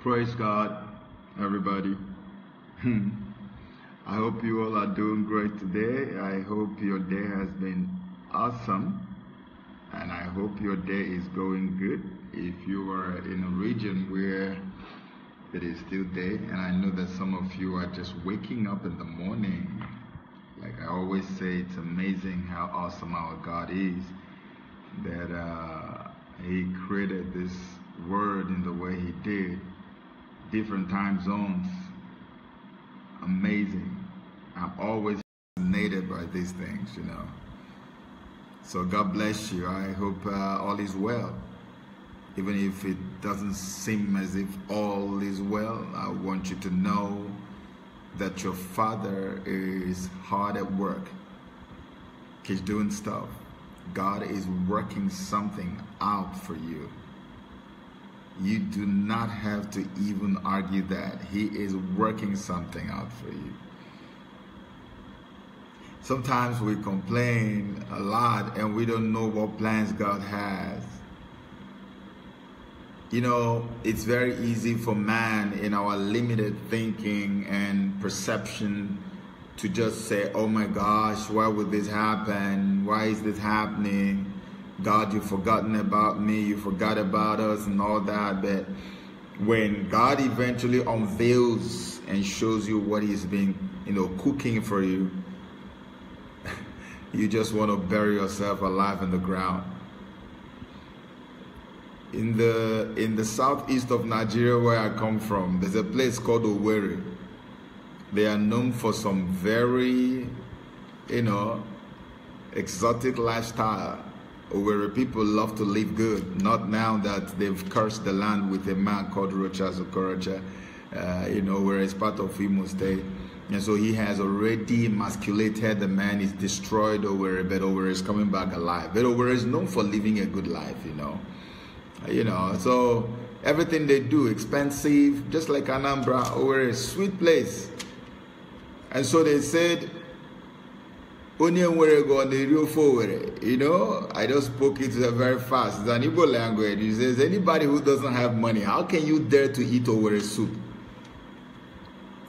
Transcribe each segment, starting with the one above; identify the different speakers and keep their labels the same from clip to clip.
Speaker 1: Praise God, everybody. I hope you all are doing great today. I hope your day has been awesome. And I hope your day is going good. If you are in a region where it is still day, and I know that some of you are just waking up in the morning. Like I always say, it's amazing how awesome our God is. That He created this world in the way He did. Different time zones. Amazing. I'm always fascinated by these things, you know. So God bless you. I hope all is well. Even if it doesn't seem as if all is well, I want you to know that your Father is hard at work. He's doing stuff. God is working something out for you. You do not have to even argue that. He is working something out for you. Sometimes we complain a lot and we don't know what plans God has. You know, it's very easy for man in our limited thinking and perception to just say, oh my gosh, why would this happen? Why is this happening? God, you've forgotten about me, you forgot about us and all that. But when God eventually unveils and shows you what He's been, cooking for you, you just want to bury yourself alive in the ground. In the southeast of Nigeria where I come from, there's a place called Owerri. They are known for some very, exotic lifestyle. Owerri people love to live good. Not now that they've cursed the land with a man called Rocha Zokorocha, where it's part of Imo State. And so he has already emasculated the man. He's destroyed Owerri, but Owerri is coming back alive. But Owerri is known for living a good life, So everything they do, expensive, just like Anambra, Owerri is a sweet place. And so they said, I just spoke it very fast. It's an Igbo language. It says, anybody who doesn't have money, how can you dare to eat Owerri soup?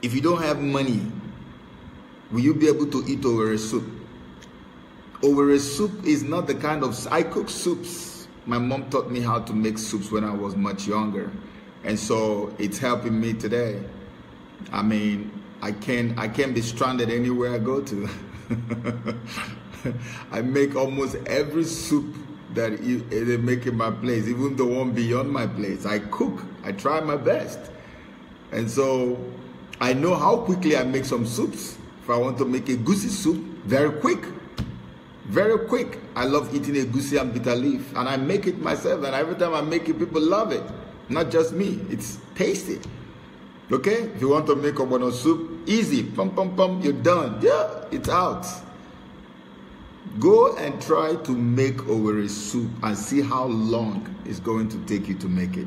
Speaker 1: If you don't have money, will you be able to eat Owerri soup? Owerri soup is not the kind of... I cook soups. My mom taught me how to make soups when I was much younger. And so it's helping me today. I mean, I can't be stranded anywhere I go to. I make almost every soup that they make in my place, even the one beyond my place. I cook. I try my best. And so I know how quickly I make some soups. If I want to make a goosey soup, very quick. Very quick. I love eating a goosey and bitter leaf. And I make it myself. And every time I make it, people love it. Not just me. It's tasty. Okay? If you want to make a bono soup, easy. Pum, pum, pum. You're done. Yeah, it's out. Go and try to make Owerri soup and see how long it's going to take you to make it.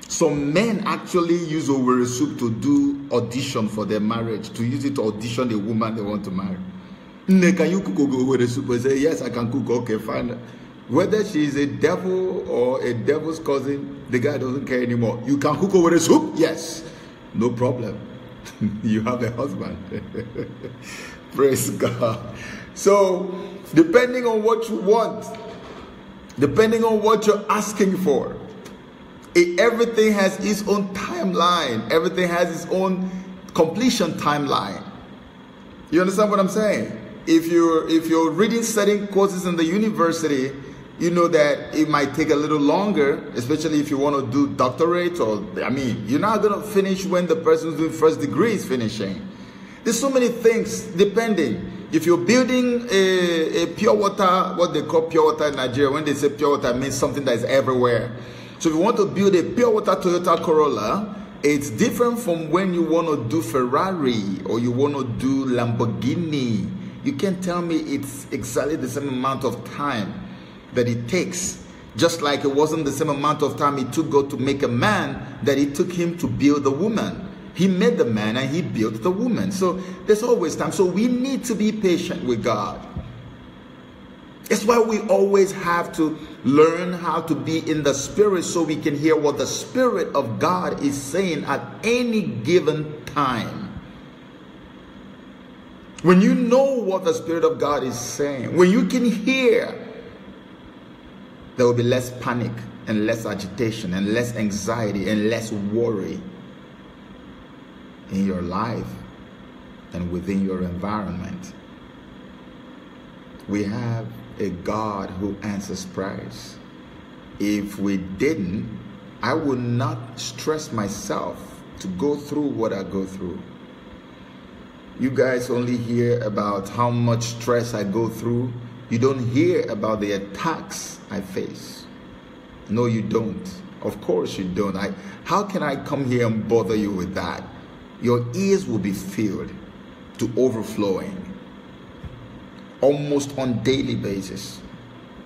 Speaker 1: Some men actually use Owerri soup to do audition for their marriage, to use it to audition the woman they want to marry. Can you cook Owerri soup? I say, yes, I can cook. Okay, fine. Whether she is a devil or a devil's cousin, the guy doesn't care anymore. You can cook Owerri soup? Yes. No problem. You have a husband. Praise God. So, depending on what you want, depending on what you're asking for, everything has its own timeline. Everything has its own completion timeline. You understand what I'm saying? If you're reading certain courses in the university, you know that it might take a little longer, especially if you want to do doctorate you're not going to finish when the person who's doing first degree is finishing. There's so many things depending. If you're building a pure water, what they call pure water in Nigeria, when they say pure water, it means something that is everywhere. So if you want to build a pure water Toyota Corolla, it's different from when you want to do Ferrari or you want to do Lamborghini. You can't tell me it's exactly the same amount of time that it takes. Just like it wasn't the same amount of time it took God to make a man that it took him to build a woman. He made the man and he built the woman. So there's always time. So we need to be patient with God. That's why we always have to learn how to be in the Spirit so we can hear what the Spirit of God is saying at any given time. When you know what the Spirit of God is saying, when you can hear, there will be less panic and less agitation and less anxiety and less worry in your life and within your environment. We have a God who answers prayers. If we didn't, I would not stress myself to go through what I go through. You guys only hear about how much stress I go through. You don't hear about the attacks I face. No, you don't. Of course you don't. How can I come here and bother you with that? Your ears will be filled to overflowing almost on daily basis.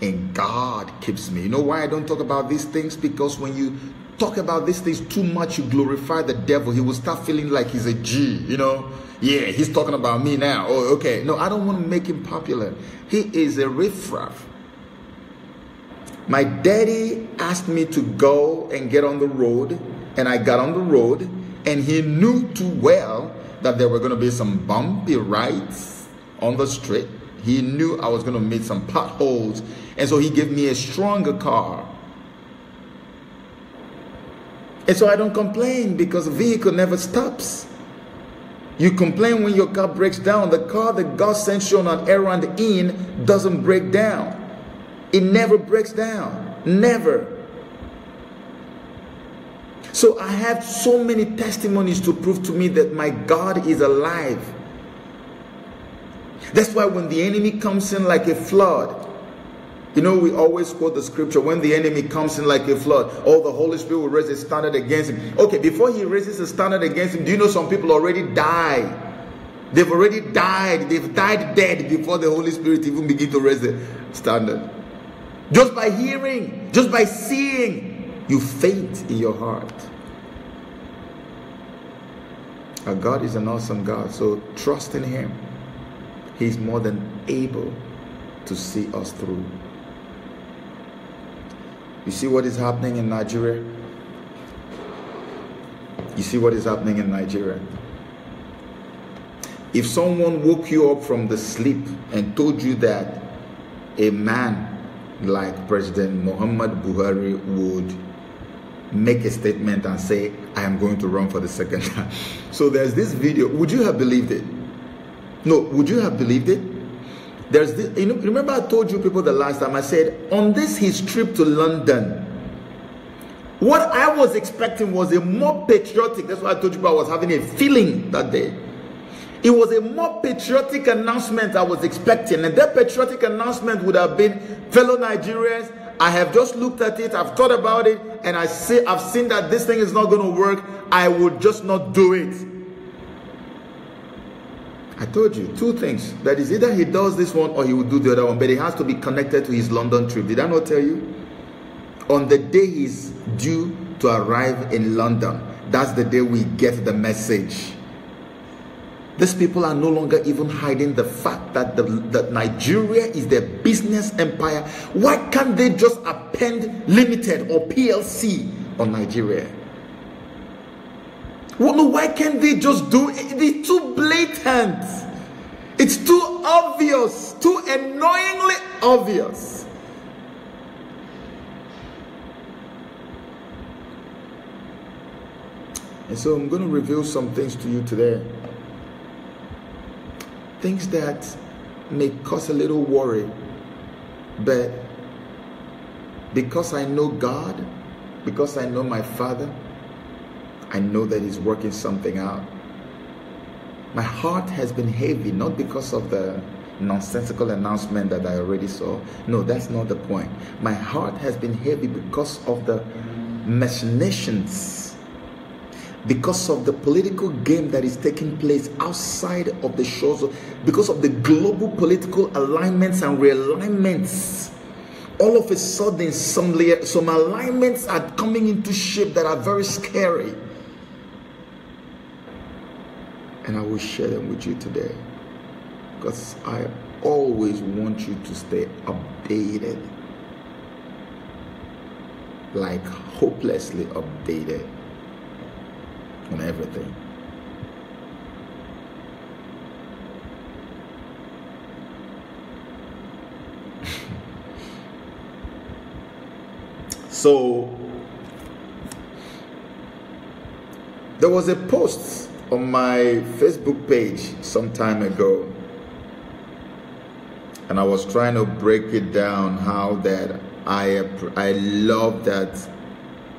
Speaker 1: And God keeps me. You know why I don't talk about these things? Because when you talk about these things too much, you glorify the devil. He will start feeling like he's a G, you know. Yeah, he's talking about me now. Oh, okay. No, I don't want to make him popular. He is a riffraff. My daddy asked me to go and get on the road, and I got on the road, and he knew too well that there were going to be some bumpy rides on the street. He knew I was going to meet some potholes, and so he gave me a stronger car. And so I don't complain because the vehicle never stops. You complain when your car breaks down. The car that God sends you on an errand in doesn't break down. It never breaks down. Never. So I have so many testimonies to prove to me that my God is alive. That's why when the enemy comes in like a flood, you know, we always quote the scripture, when the enemy comes in like a flood, oh, the Holy Spirit will raise a standard against him. Okay, before he raises a standard against him, do you know some people already die? They've already died. They've died dead before the Holy Spirit even begin to raise the standard. Just by hearing, just by seeing, you faint in your heart. Our God is an awesome God, so trust in him. He's more than able to see us through. You see what is happening in Nigeria? You see what is happening in Nigeria? If someone woke you up from the sleep and told you that a man like President Muhammad Buhari would make a statement and say, I am going to run for the second time. So there's this video. Would you have believed it? No, would you have believed it? There's this, you know, remember I told you people the last time, I said, on this his trip to London, what I was expecting was a more patriotic, that's why I told you I was having a feeling that day. It was a more patriotic announcement I was expecting, and that patriotic announcement would have been, fellow Nigerians, I have just looked at it, I've thought about it, and I've seen that this thing is not going to work. I would just not do it. I told you two things. That is, either he does this one or he will do the other one, but it has to be connected to his London trip. Did I not tell you? On the day he's due to arrive in London, that's the day we get the message. These people are no longer even hiding the fact that that Nigeria is their business empire. Why can't they just append Limited or PLC on Nigeria? Well, no, why can't they just do it? It's too blatant. It's too obvious, too annoyingly obvious. And so I'm going to reveal some things to you today. Things that may cause a little worry, but because I know God, because I know my Father, I know that he's working something out. My heart has been heavy, not because of the nonsensical announcement that I already saw. No, that's not the point. My heart has been heavy because of the machinations, because of the political game that is taking place outside of the shores, because of the global political alignments and realignments. All of a sudden, some alignments are coming into shape that are very scary. And I will share them with you today, because always want you to stay updated, like hopelessly updated on everything. So there was a post on my Facebook page some time ago, and I was trying to break it down how that I love that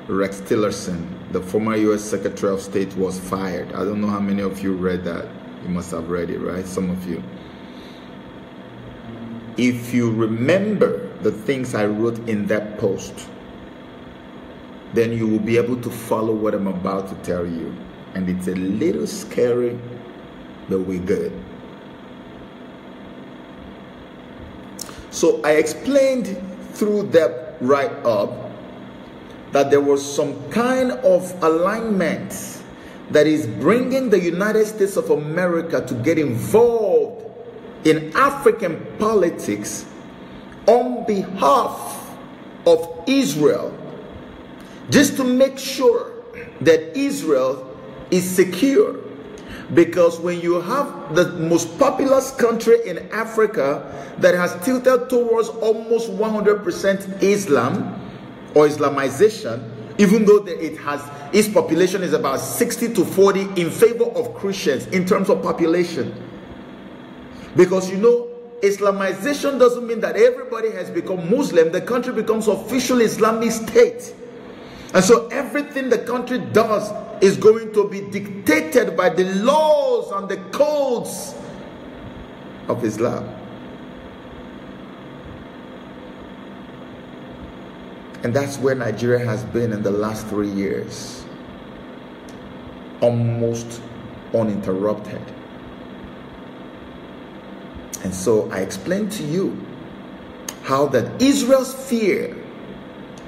Speaker 1: Rex Tillerson, the former U.S. Secretary of State, was fired. I don't know how many of you read that. You must have read it, right? Some of you. If you remember the things I wrote in that post, then you will be able to follow what I'm about to tell you. And it's a little scary, but we're good. So I explained through that write-up that there was some kind of alignment that is bringing the United States of America to get involved in African politics on behalf of Israel, just to make sure that Israel is secure. Because when you have the most populous country in Africa that has tilted towards almost 100% Islam or Islamization, even though its population is about 60 to 40 in favor of Christians in terms of population. Because you know, Islamization doesn't mean that everybody has become Muslim. The country becomes official Islamic state. And so everything the country does is going to be dictated by the laws and the codes of Islam. And that's where Nigeria has been in the last 3 years. Almost uninterrupted. And so I explained to you how that Israel's fear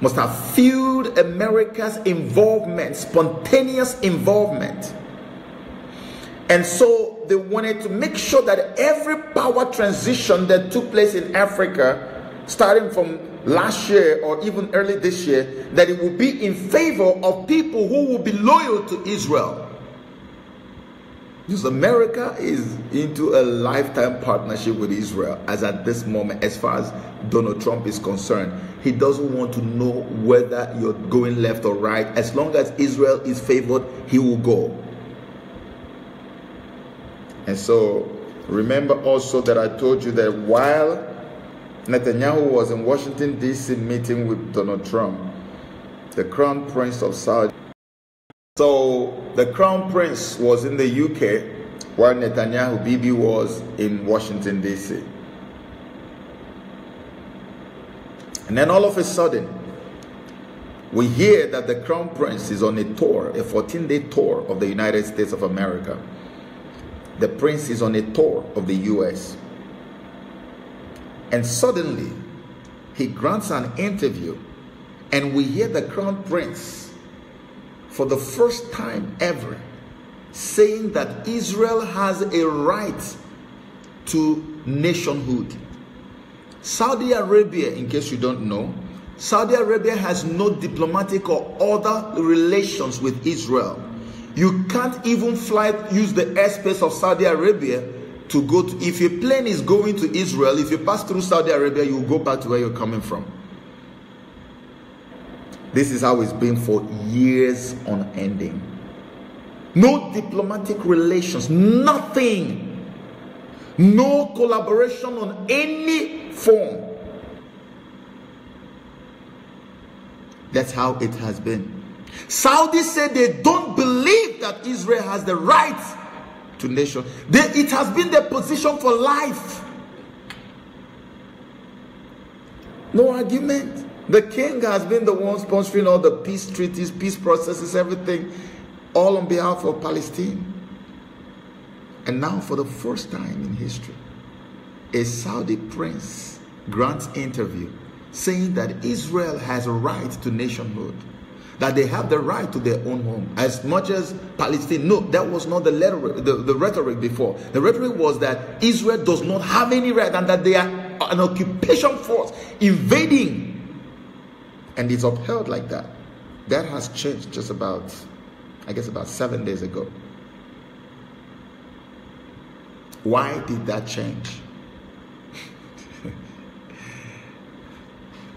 Speaker 1: must have fueled America's involvement, spontaneous involvement. And so they wanted to make sure that every power transition that took place in Africa, starting from last year or even early this year, that it will be in favor of people who will be loyal to Israel. Because America is into a lifetime partnership with Israel as at this moment, as far as Donald Trump is concerned. He doesn't want to know whether you're going left or right. As long as Israel is favored, he will go. And so, remember also that I told you that while Netanyahu was in Washington, D.C. meeting with Donald Trump, the Crown Prince of Saudi. So, the Crown Prince was in the UK, while Netanyahu, Bibi, was in Washington, D.C. And then all of a sudden, we hear that the Crown Prince is on a tour, a 14-day tour of the United States of America. The Prince is on a tour of the U.S. And suddenly, he grants an interview, and we hear the Crown Prince, for the first time ever, saying that Israel has a right to nationhood. Saudi Arabia, in case you don't know, Saudi Arabia has no diplomatic or other relations with Israel. You can't even use the airspace of Saudi Arabia to go to. If your plane is going to Israel, if you pass through Saudi Arabia, you will go back to where you're coming from. This is how it's been for years unending. No diplomatic relations, nothing. No collaboration on any form. That's how it has been. Saudi said they don't believe that Israel has the right to nation. It has been their position for life. No argument. The king has been the one sponsoring all the peace treaties, peace processes, everything, all on behalf of Palestine. And now, for the first time in history, a Saudi prince grants interview saying that Israel has a right to nationhood. that they have the right to their own home. As much as Palestine, no, that was not the rhetoric before. The rhetoric was that Israel does not have any right and that they are an occupation force invading. And it's upheld like that. That has changed just about, I guess, about 7 days ago. Why did that change?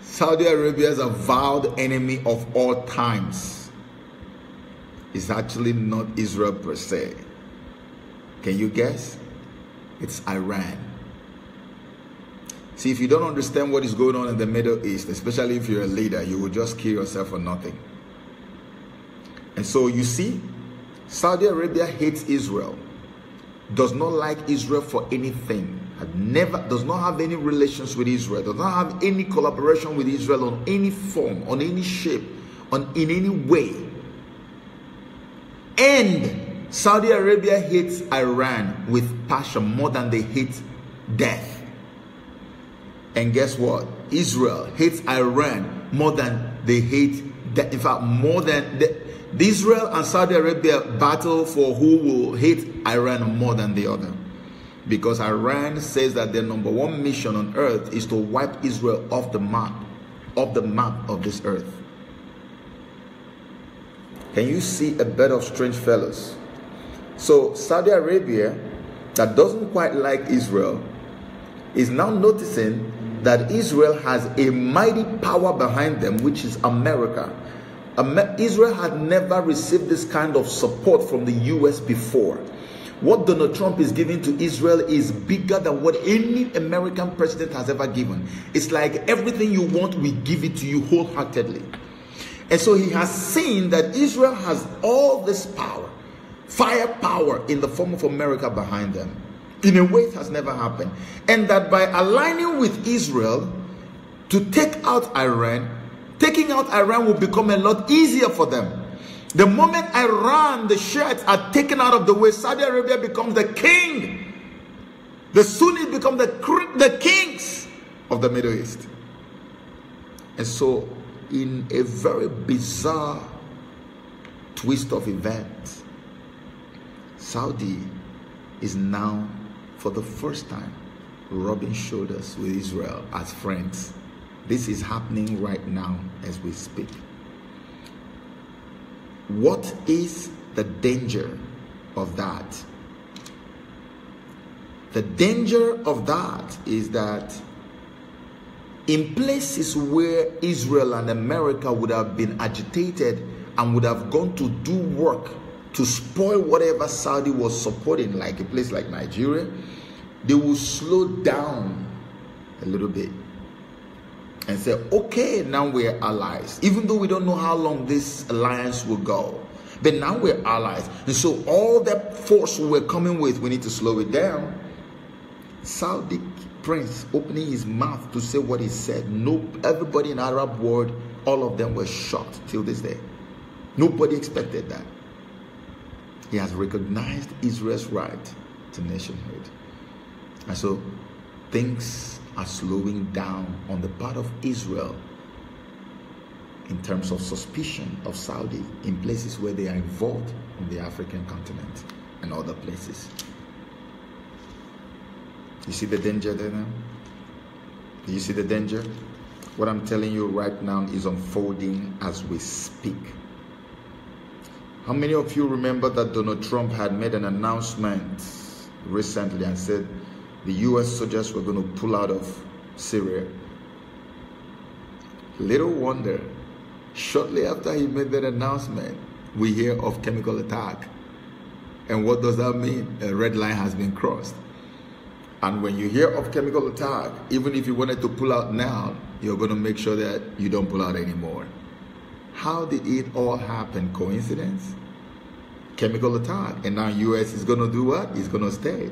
Speaker 1: Saudi Arabia's avowed enemy of all times is actually not Israel per se. Can you guess? It's Iran. See, if you don't understand what is going on in the Middle East, especially if you're a leader, you will just kill yourself for nothing. And so you see, Saudi Arabia hates Israel, does not like Israel for anything, does not have any relations with Israel, does not have any collaboration with Israel on any form, on any shape, in any way. And Saudi Arabia hates Iran with passion more than they hate death. And guess what? Israel hates Iran more than they hate death. In fact, more than Israel and Saudi Arabia battle for who will hate Iran more than the other. Because Iran says that their #1 mission on earth is to wipe Israel off the map of this earth. Can you see a bed of strange fellows? So Saudi Arabia, that doesn't quite like Israel, is now noticing that Israel has a mighty power behind them, which is America. Israel had never received this kind of support from the US before. What Donald Trump is giving to Israel is bigger than what any American president has ever given. It's like everything you want, we give it to you wholeheartedly. And so he has seen that Israel has all this power, firepower in the form of America behind them. In a way it has never happened. And that by aligning with Israel to take out Iran, taking out Iran will become a lot easier for them. The moment Iran, the Shiites, are taken out of the way, Saudi Arabia becomes the king. The Sunnis become the kings of the Middle East. And so, in a very bizarre twist of events, Saudi is now, for the first time, rubbing shoulders with Israel as friends. This is happening right now as we speak. What is the danger of that? The danger of that is that in places where Israel and America would have been agitated and would have gone to do work to spoil whatever Saudi was supporting, like a place like Nigeria, they will slow down a little bit and say, okay, now we're allies. Even though we don't know how long this alliance will go, but now we're allies. And so all that force we're coming with, we need to slow it down. Saudi prince opening his mouth to say what he said. No, everybody in the Arab world, all of them were shocked till this day. Nobody expected that. He has recognized Israel's right to nationhood. And so things are slowing down on the part of Israel in terms of suspicion of Saudi in places where they are involved in the African continent and other places. You see the danger there now? Do you see the danger? What I'm telling you right now is unfolding as we speak. How many of you remember that Donald Trump had made an announcement recently and said the US soldiers were going to pull out of Syria? Little wonder, shortly after he made that announcement, we hear of chemical attack. And what does that mean? A red line has been crossed. And when you hear of chemical attack, even if you wanted to pull out now, you're going to make sure that you don't pull out anymore. How did it all happen? Coincidence? Chemical attack. And now US is going to do what? It's going to stay.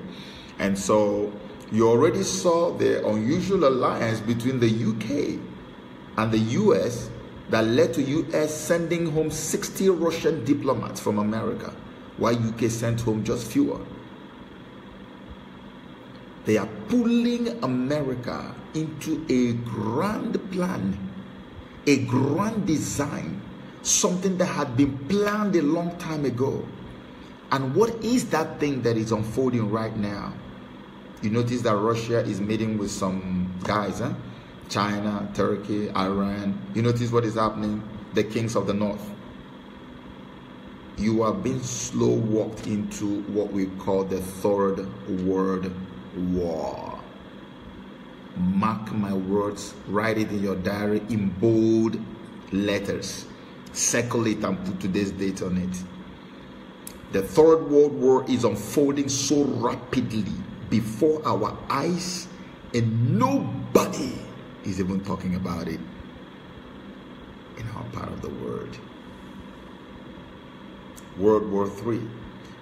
Speaker 1: And so you already saw the unusual alliance between the UK and the US that led to US sending home 60 Russian diplomats from America, while UK sent home just fewer. They are pulling America into a grand plan, a grand design Something that had been planned a long time ago. And what is that thing that is unfolding right now? You notice that Russia is meeting with some guys, huh? China, Turkey, Iran. You notice what is happening? The kings of the north. You are being slow walked into what we call the Third World War. Mark my words, write it in your diary in bold letters. Circle it and put today's date on it. The Third World War is unfolding so rapidly before our eyes, and nobody is even talking about it in our part of the world. World War III.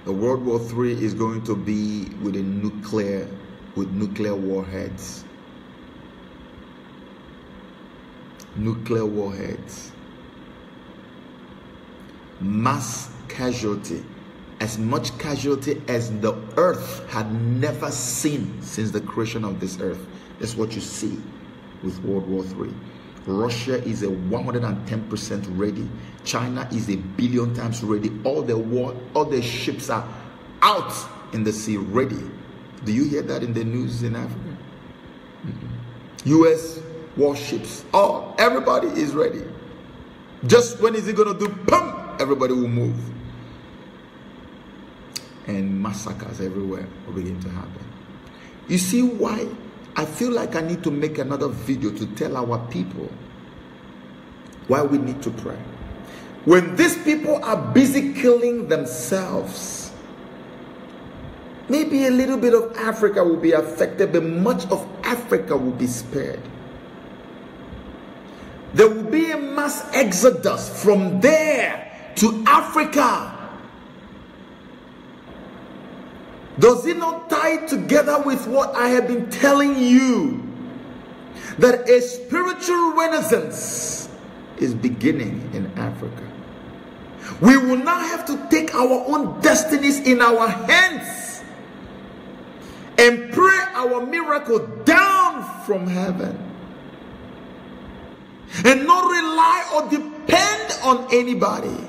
Speaker 1: The World War III is going to be with nuclear warheads. Nuclear warheads. Mass casualty. As much casualty as the earth had never seen since the creation of this earth. That's what you see with World War III. Russia is a 110% ready. China is a billion times ready. All the ships are out in the sea ready. Do you hear that in the news in Africa? US warships. Everybody is ready. Just when is it going to do? Pum! Everybody will move. And massacres everywhere will begin to happen. You see why I feel like I need to make another video to tell our people why we need to pray. When these people are busy killing themselves, maybe a little bit of Africa will be affected, but much of Africa will be spared. There will be a mass exodus from there to Africa. Does it not tie together with what I have been telling you? That a spiritual renaissance is beginning in Africa. We will now have to take our own destinies in our hands and pray our miracle down from heaven. And not rely or depend on anybody.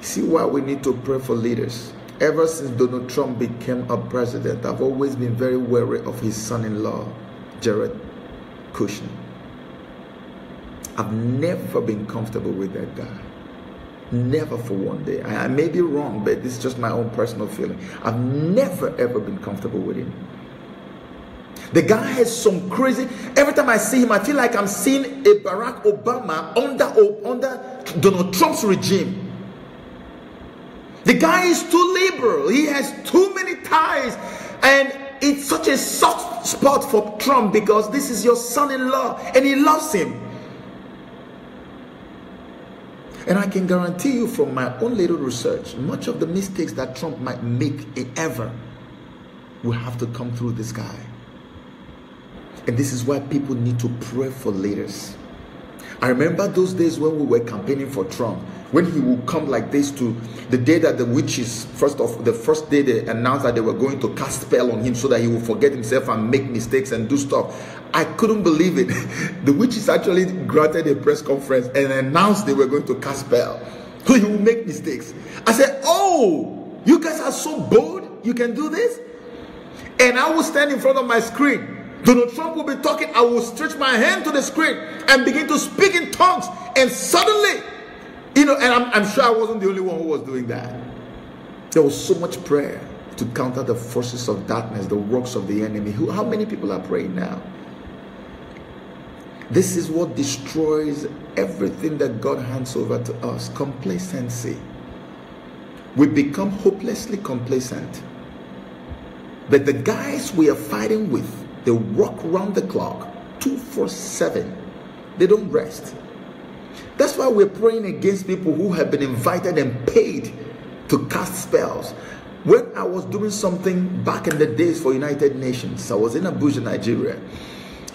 Speaker 1: See why we need to pray for leaders. Ever since Donald Trump became a president, I've always been very wary of his son-in-law, Jared Kushner. I've never been comfortable with that guy. Never for one day. I may be wrong, but this is just my own personal feeling. I've never ever been comfortable with him. The guy has some crazy... Every time I see him, I feel like I'm seeing a Barack Obama under Donald Trump's regime. The guy is too liberal. He has too many ties. And it's such a soft spot for Trump because this is your son-in-law and he loves him. And I can guarantee you from my own little research, much of the mistakes that Trump might make ever will have to come through this guy. And this is why people need to pray for leaders. I remember those days when we were campaigning for Trump, when he would come like this to the day that the witches, the first day they announced that they were going to cast spell on him so that he would forget himself and make mistakes and do stuff. I couldn't believe it. The witches actually granted a press conference and announced they were going to cast spell. So he would make mistakes. I said, oh, you guys are so bold, you can do this? And I will stand in front of my screen. Donald Trump will be talking. I will stretch my hand to the screen and begin to speak in tongues. And suddenly, and I'm sure I wasn't the only one who was doing that. There was so much prayer to counter the forces of darkness, the works of the enemy. How many people are praying now? This is what destroys everything that God hands over to us. Complacency. We become hopelessly complacent. But the guys we are fighting with, they work round the clock, 24/7. They don't rest. That's why we're praying against people who have been invited and paid to cast spells. When I was doing something back in the days for United Nations, I was in Abuja, Nigeria,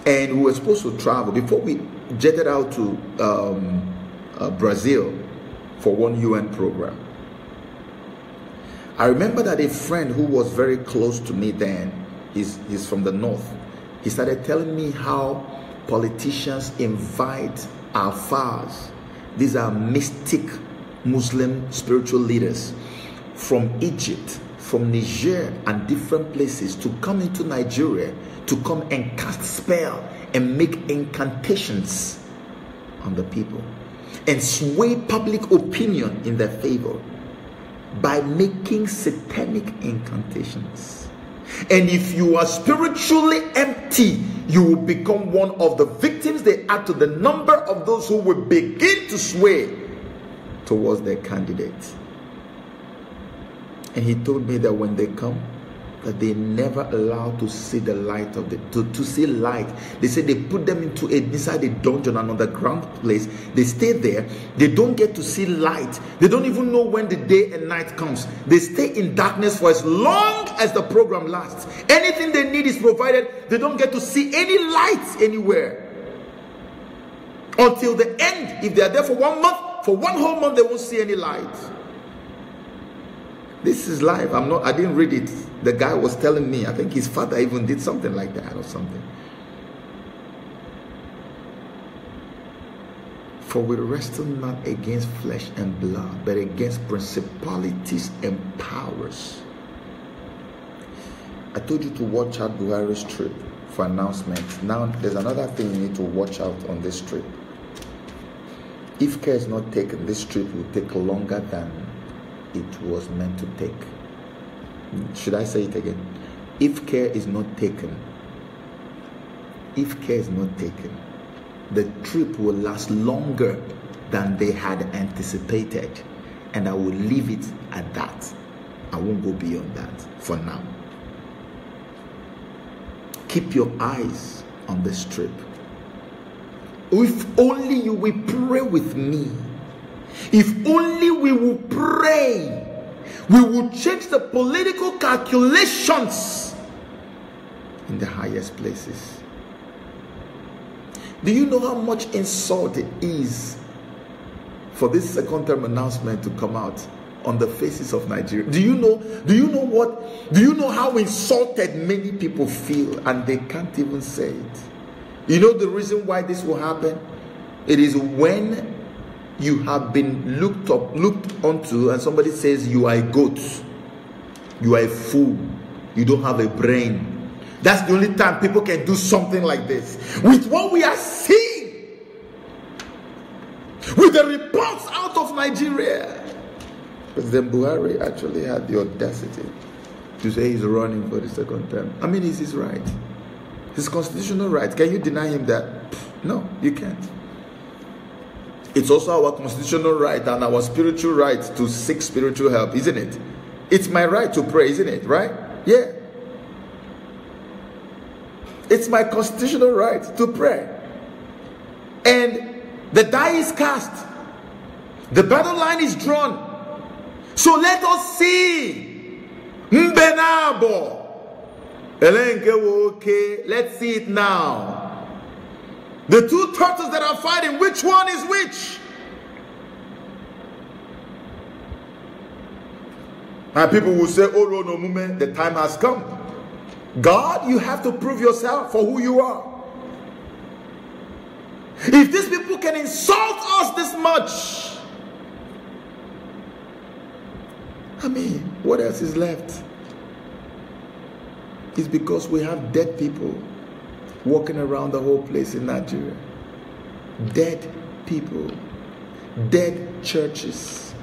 Speaker 1: and we were supposed to travel before we jetted out to Brazil for one UN program. I remember that a friend who was very close to me then, he's from the north, he started telling me how politicians invite Alfas. These are mystic Muslim spiritual leaders from Egypt, from Niger and different places to come into Nigeria to come and cast spell and make incantations on the people and sway public opinion in their favor by making satanic incantations. And if you are spiritually empty, you will become one of the victims they add to the number of those who will begin to sway towards their candidate. And he told me that when they come, that they never allow to see the light of the to see light. They say they put them inside a dungeon, an underground place. They stay there. They don't get to see light. They don't even know when the day and night comes. They stay in darkness for as long as the program lasts. Anything they need is provided. They don't get to see any light anywhere until the end. If they are there for 1 month, for 1 whole month, they won't see any light. This is life. I didn't read it. The guy was telling me, I think his father even did something like that or something. For we wrestle not against flesh and blood, but against principalities and powers. I told you to watch out Buhari's trip for announcements. Now there's another thing you need to watch out on this trip. If care is not taken, this trip will take longer than it was meant to take. Should I say it again? If care is not taken, the trip will last longer than they had anticipated, and I will leave it at that. I won't go beyond that for now. Keep your eyes on this trip. If only you will pray with me. If only we will pray, we will change the political calculations in the highest places. Do you know how much insult it is for this second term announcement to come out on the faces of Nigeria? Do you know how insulted many people feel, and they can't even say it? You know the reason why this will happen? It is when you have been looked onto and somebody says you are a goat, you are a fool, you don't have a brain. That's the only time people can do something like this. With what we are seeing, with the reports out of Nigeria, President Buhari actually had the audacity to say he's running for the second term. I mean, it's his right, his constitutional right. Can you deny him that? No, you can't. It's also our constitutional right and our spiritual right to seek spiritual help, isn't it? It's my right to pray, isn't it? Right? Yeah. It's my constitutional right to pray. And the die is cast. The battle line is drawn. So let us see. Mbenabo. Let's see it now. The two turtles that are fighting, which one is which? And people will say, oh no, moment, the time has come. God, you have to prove yourself for who you are. If these people can insult us this much, I mean, what else is left? It's because we have dead people walking around the whole place in Nigeria. Dead people. Dead churches.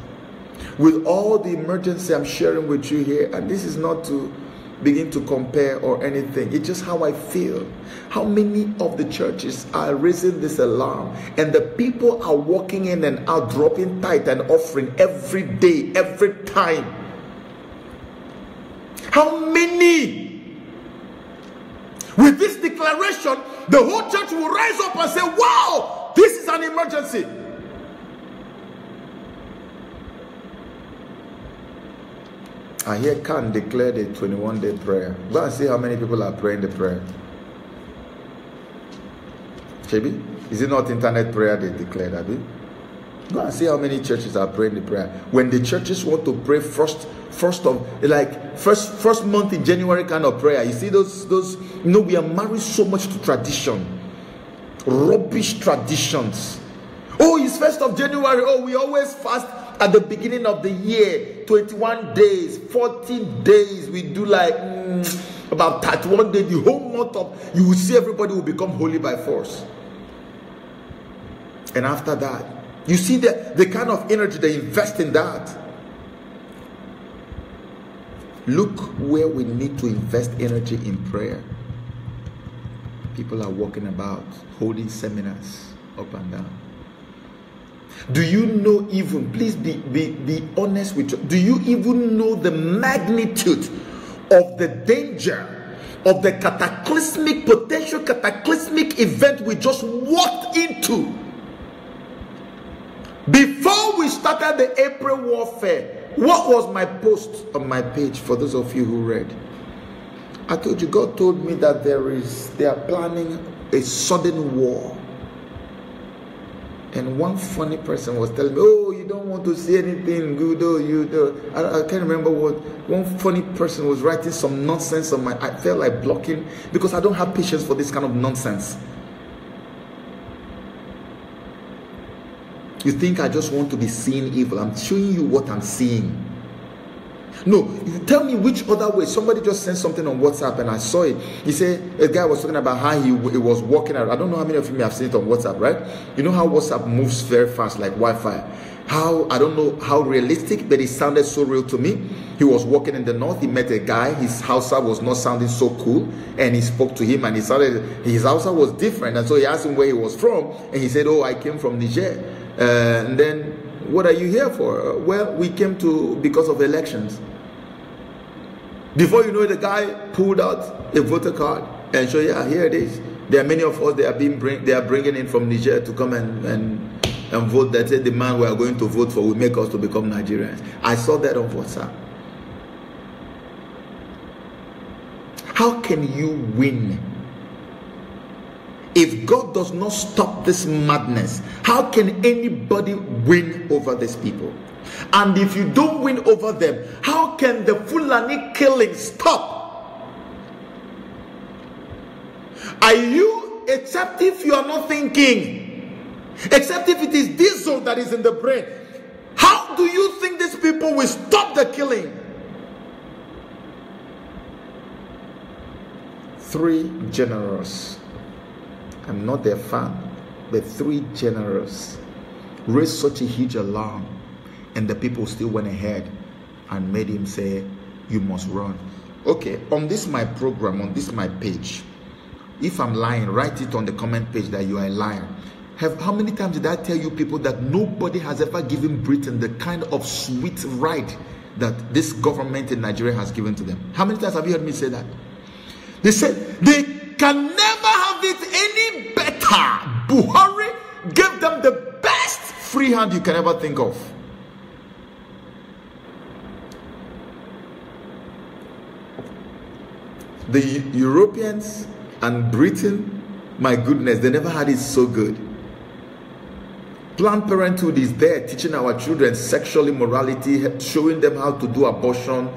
Speaker 1: With all the emergency I'm sharing with you here, and this is not to begin to compare or anything, it's just how I feel. How many of the churches are raising this alarm, and the people are walking in and out, dropping tithe and offering every day, every time. How many? With this declaration, the whole church will rise up and say, wow, this is an emergency. I hear Khan declare the 21-day prayer. Go and see how many people are praying the prayer. Chebi, is it not internet prayer they declared, Abi? Go and see how many churches are praying the prayer. When the churches want to pray first month in January kind of prayer. You see those, we are married so much to tradition. rubbish traditions. Oh, it's 1st of January. Oh, we always fast at the beginning of the year. 21 days, 14 days. We do like about 31 days. The whole month of, you will see everybody will become holy by force. And after that, you see the kind of energy they invest in that. Look where we need to invest energy in prayer. People are walking about, holding seminars up and down. Do you know even, please be honest with you, do you even know the magnitude of the danger of the potential cataclysmic event we just walked into? Before we started the April warfare, what was my post on my page for those of you who read? I told you, God told me that they are planning a sudden war. And one funny person was telling me, oh, you don't want to see anything good, oh, you do. I can't remember what. One funny person was writing some nonsense on my, I felt like blocking because I don't have patience for this kind of nonsense. You think I just want to be seeing evil? I'm showing you what I'm seeing. No, you tell me which other way. Somebody just sent something on WhatsApp and I saw it. He said, a guy was talking about how he was walking around. I don't know how many of you may have seen it on WhatsApp, right? You know how WhatsApp moves very fast like Wi-Fi. How, I don't know how realistic, but it sounded so real to me. He was walking in the north. He met a guy. His Hausa was not sounding so cool. And he spoke to him and his Hausa was different. And so he asked him where he was from. And he said, oh, I came from Niger. And then, what are you here for? Well, we came because of elections. Before you know it, the guy pulled out a voter card and showed, yeah, here it is. There are many of us they are bringing in from Niger to come and vote. That said, the man we are going to vote for will make us to become Nigerians. I saw that on WhatsApp. How can you win? If God does not stop this madness, how can anybody win over these people? And if you don't win over them, how can the Fulani killing stop? Are you, except if you are not thinking, except if it is diesel that is in the brain, how do you think these people will stop the killing? 3 generals, I'm not their fan, but 3 generals raised such a huge alarm. And the people still went ahead and made him say, you must run. Okay, on this my program, on this my page, if I'm lying, write it on the comment page that you are a liar. How many times did I tell you people that nobody has ever given Britain the kind of sweet ride that this government in Nigeria has given to them? How many times have you heard me say that? They said they can never have it any better. Buhari gave them the best free hand you can ever think of. The Europeans and Britain, my goodness, they never had it so good. Planned Parenthood is there teaching our children sexual immorality, showing them how to do abortion,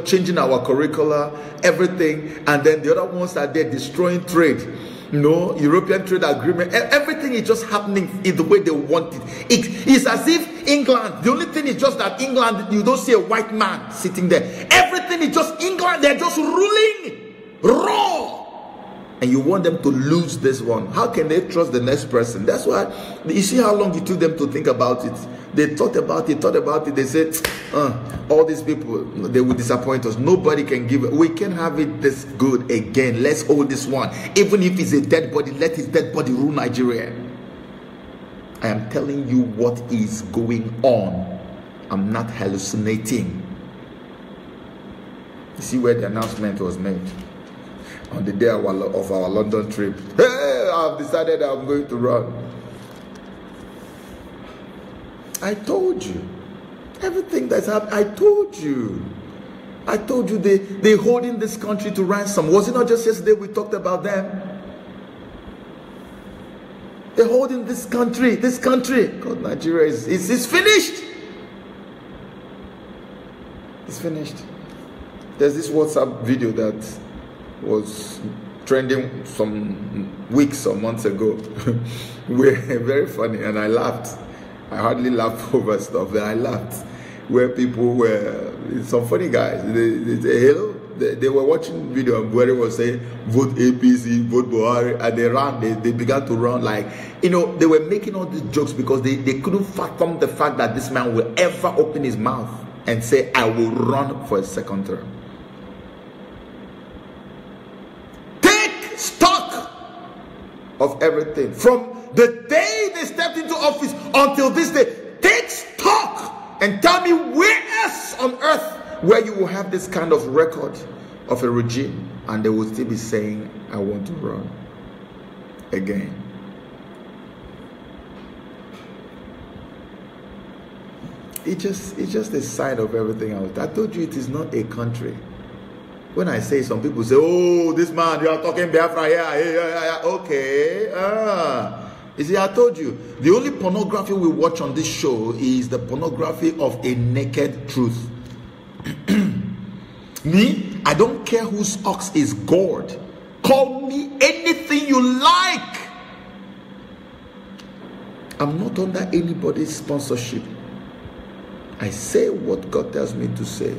Speaker 1: changing our curricula, everything. And then the other ones are there destroying trade. European trade agreement, everything is just happening in the way they want it. It's as if England, the only thing is just that England, you don't see a white man sitting there. Everything is just England, they're just ruling raw. And you want them to lose this one. How can they trust the next person? That's why, you see how long it took them to think about it. They thought about it, they said, all these people, they will disappoint us. Nobody can give it. We can have it this good again. Let's hold this one. Even if it's a dead body, let his dead body rule Nigeria. I am telling you what is going on. I'm not hallucinating. You see where the announcement was made? On the day of our London trip. Hey, I've decided I'm going to run. I told you. Everything that's happened, I told you. I told you they holding this country to ransom. Was it not just yesterday we talked about them? They're holding this country. God, Nigeria is finished. It's finished. There's this WhatsApp video that was trending some weeks or months ago. Were very funny, and I laughed. I hardly laugh over stuff, but I laughed. Where people were, some funny guys, they were watching video and Buhari was saying, vote APC, vote Buhari, and they ran, they began to run like, you know, they were making all these jokes because they couldn't fathom the fact that this man will ever open his mouth and say, I will run for a second term. Take stock of everything. From the day they stepped into office until this day, take stock and tell me where else on earth where you will have this kind of record of a regime and they will still be saying, I want to run again. It's just a sign of everything else. I told you it is not a country. When I say, some people say, oh, this man, you are talking Biafra here. Okay. You see, I told you, the only pornography we watch on this show is the pornography of a naked truth. Me, I don't care whose ox is gored. Call me anything you like. I'm not under anybody's sponsorship. I say what God tells me to say.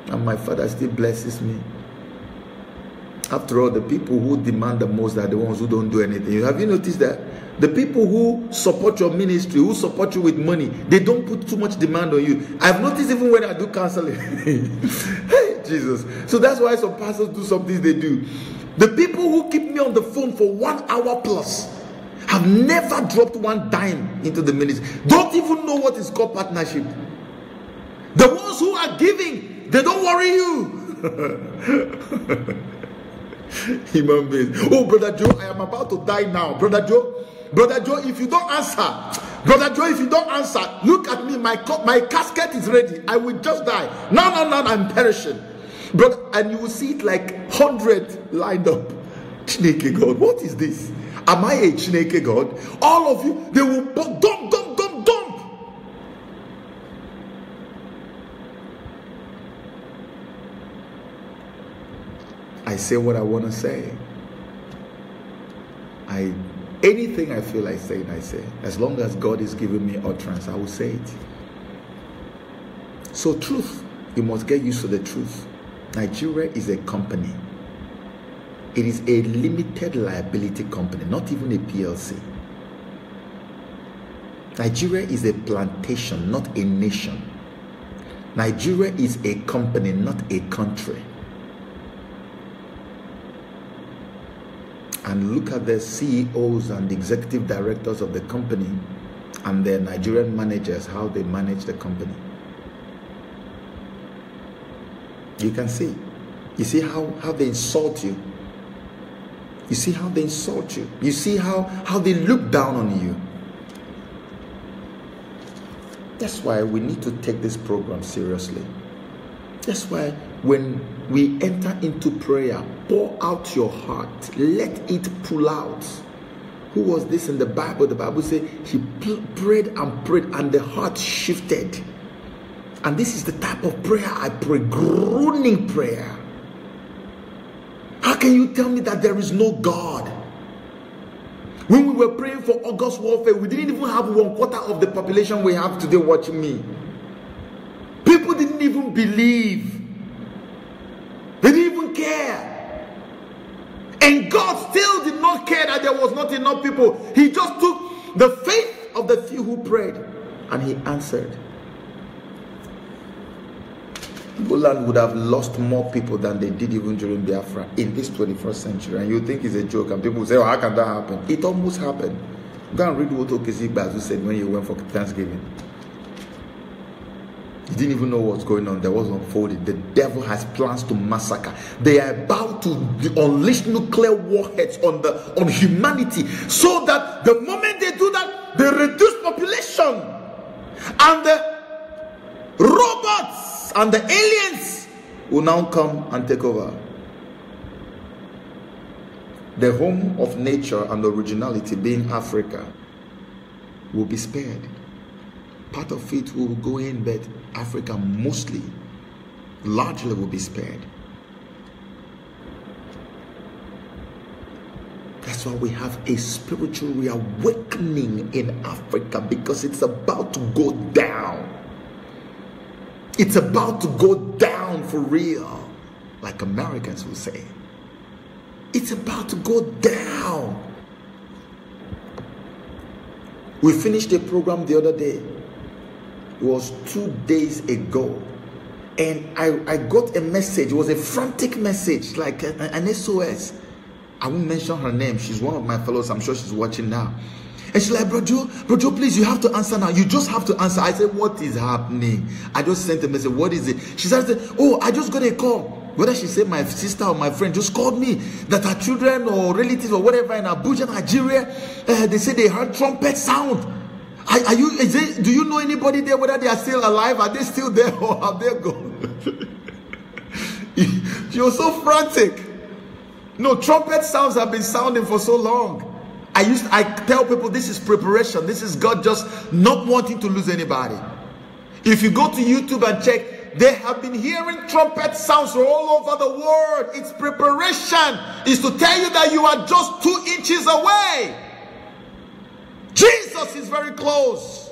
Speaker 1: And my Father still blesses me. After all, the people who demand the most are the ones who don't do anything. Have you noticed that? The people who support your ministry, who support you with money, they don't put too much demand on you. I've noticed even when I do counseling. Hey, Jesus. So that's why some pastors do some things they do. The people who keep me on the phone for 1 hour plus have never dropped one dime into the ministry. Don't even know what is called partnership. The ones who are giving, they don't worry you. Human beings. Oh, Brother Joe, I am about to die now. Brother Joe, if you don't answer, look at me, my casket is ready. I will just die. No, I'm perishing. Brother, and you will see it like 100 lined up. Chineke God, what is this? Am I a Chineke God? All of you, they will dump. I say what I want to say. Anything I feel like saying, I say. As long as God is giving me utterance, I will say it. So truth, you must get used to the truth. Nigeria is a company. It is a limited liability company, not even a PLC. Nigeria is a plantation, not a nation. Nigeria is a company, not a country. And look at the CEOs and the executive directors of the company and their Nigerian managers, how they manage the company. You can see. You see how they insult you. You see how they insult you. You see how they look down on you. That's why we need to take this program seriously. That's why when we enter into prayer, pour out your heart. Let it pull out. Who was this in the Bible? The Bible said he prayed and the heart shifted. And this is the type of prayer I pray, groaning prayer. How can you tell me that there is no God? When we were praying for August warfare, we didn't even have 1/4 of the population we have today watching me. People didn't even believe. They didn't even care. And God still did not care that there was not enough people. He just took the faith of the few who prayed and he answered. Igbo would have lost more people than they did even during Biafra in this 21st century. And you think it's a joke and people say, oh, how can that happen? It almost happened. Go and read what Okechukwu BUHARI'S said when you went for Thanksgiving. You didn't even know what's going on. There was unfolding. The devil has plans to massacre. They are about to unleash nuclear warheads on humanity, so that the moment they do that, they reduce population, and the robots and the aliens will now come and take over. The home of nature and originality, being Africa, will be spared. Part of it will go in, but Africa mostly, largely will be spared. That's why we have a spiritual reawakening in Africa, because it's about to go down. It's about to go down for real, like Americans will say. It's about to go down. We finished a program the other day. It was 2 days ago. And I got a message. It was a frantic message, like an SOS. I won't mention her name. She's one of my fellows. I'm sure she's watching now. And she's like, Bro Joe, please, you have to answer now. You just have to answer. I said, what is happening? I just sent a message. What is it? She said, oh, I just got a call. Whether she said my sister or my friend just called me that her children or relatives or whatever in Abuja, Nigeria, they say they heard trumpet sound. Do you know anybody there, whether they are still alive? Are they still there or have they gone? She was so frantic. No, trumpet sounds have been sounding for so long. I tell people this is preparation. This is God just not wanting to lose anybody. If you go to YouTube and check, they have been hearing trumpet sounds all over the world. It's preparation. It's to tell you that you are just 2 inches away. Jesus is very close.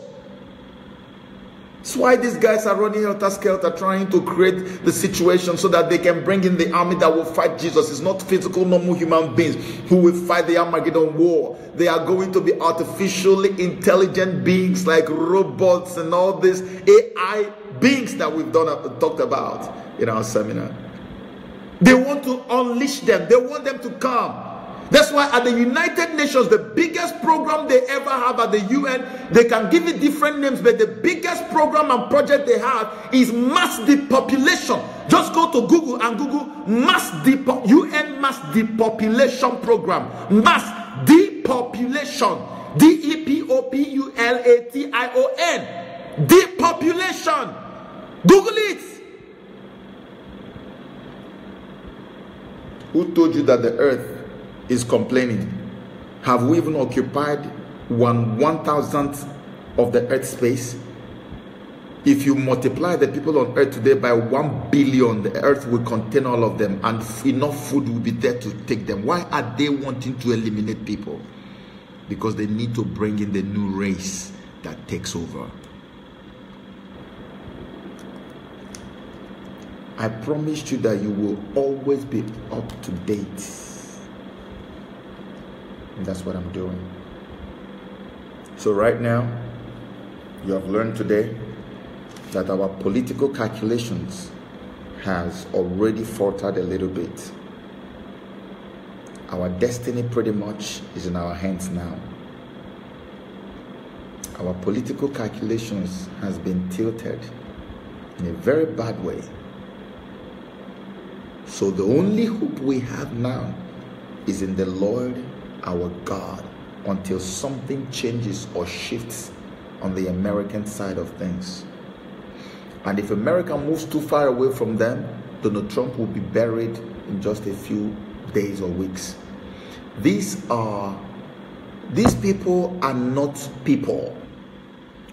Speaker 1: That's why these guys are running helter-skelter, trying to create the situation so that they can bring in the army that will fight Jesus. It's not physical, normal human beings who will fight the Armageddon war. They are going to be artificially intelligent beings like robots and all these AI beings that we've talked about in our seminar. They want to unleash them. They want them to come. That's why at the United Nations, the biggest program they ever have at the UN, they can give it different names, but the biggest program and project they have is mass depopulation. Just go to Google and Google UN mass depopulation program. Mass depopulation. DEPOPULATION. Depopulation. Google it. Who told you that the earth is complaining? Have we even occupied 1,000th of the earth space? If you multiply the people on earth today by 1 billion, the earth will contain all of them, and enough food will be there to take them. Why are they wanting to eliminate people? Because they need to bring in the new race that takes over. I promise you that you will always be up to date. And that's what I'm doing. So right now, you have learned today that our political calculations has already faltered a little bit. Our destiny pretty much is in our hands now. Our political calculations has been tilted in a very bad way. So the only hope we have now is in the Lord our God, until something changes or shifts on the American side of things. And if America moves too far away from them, Donald Trump will be buried in just a few days or weeks. These people are not people.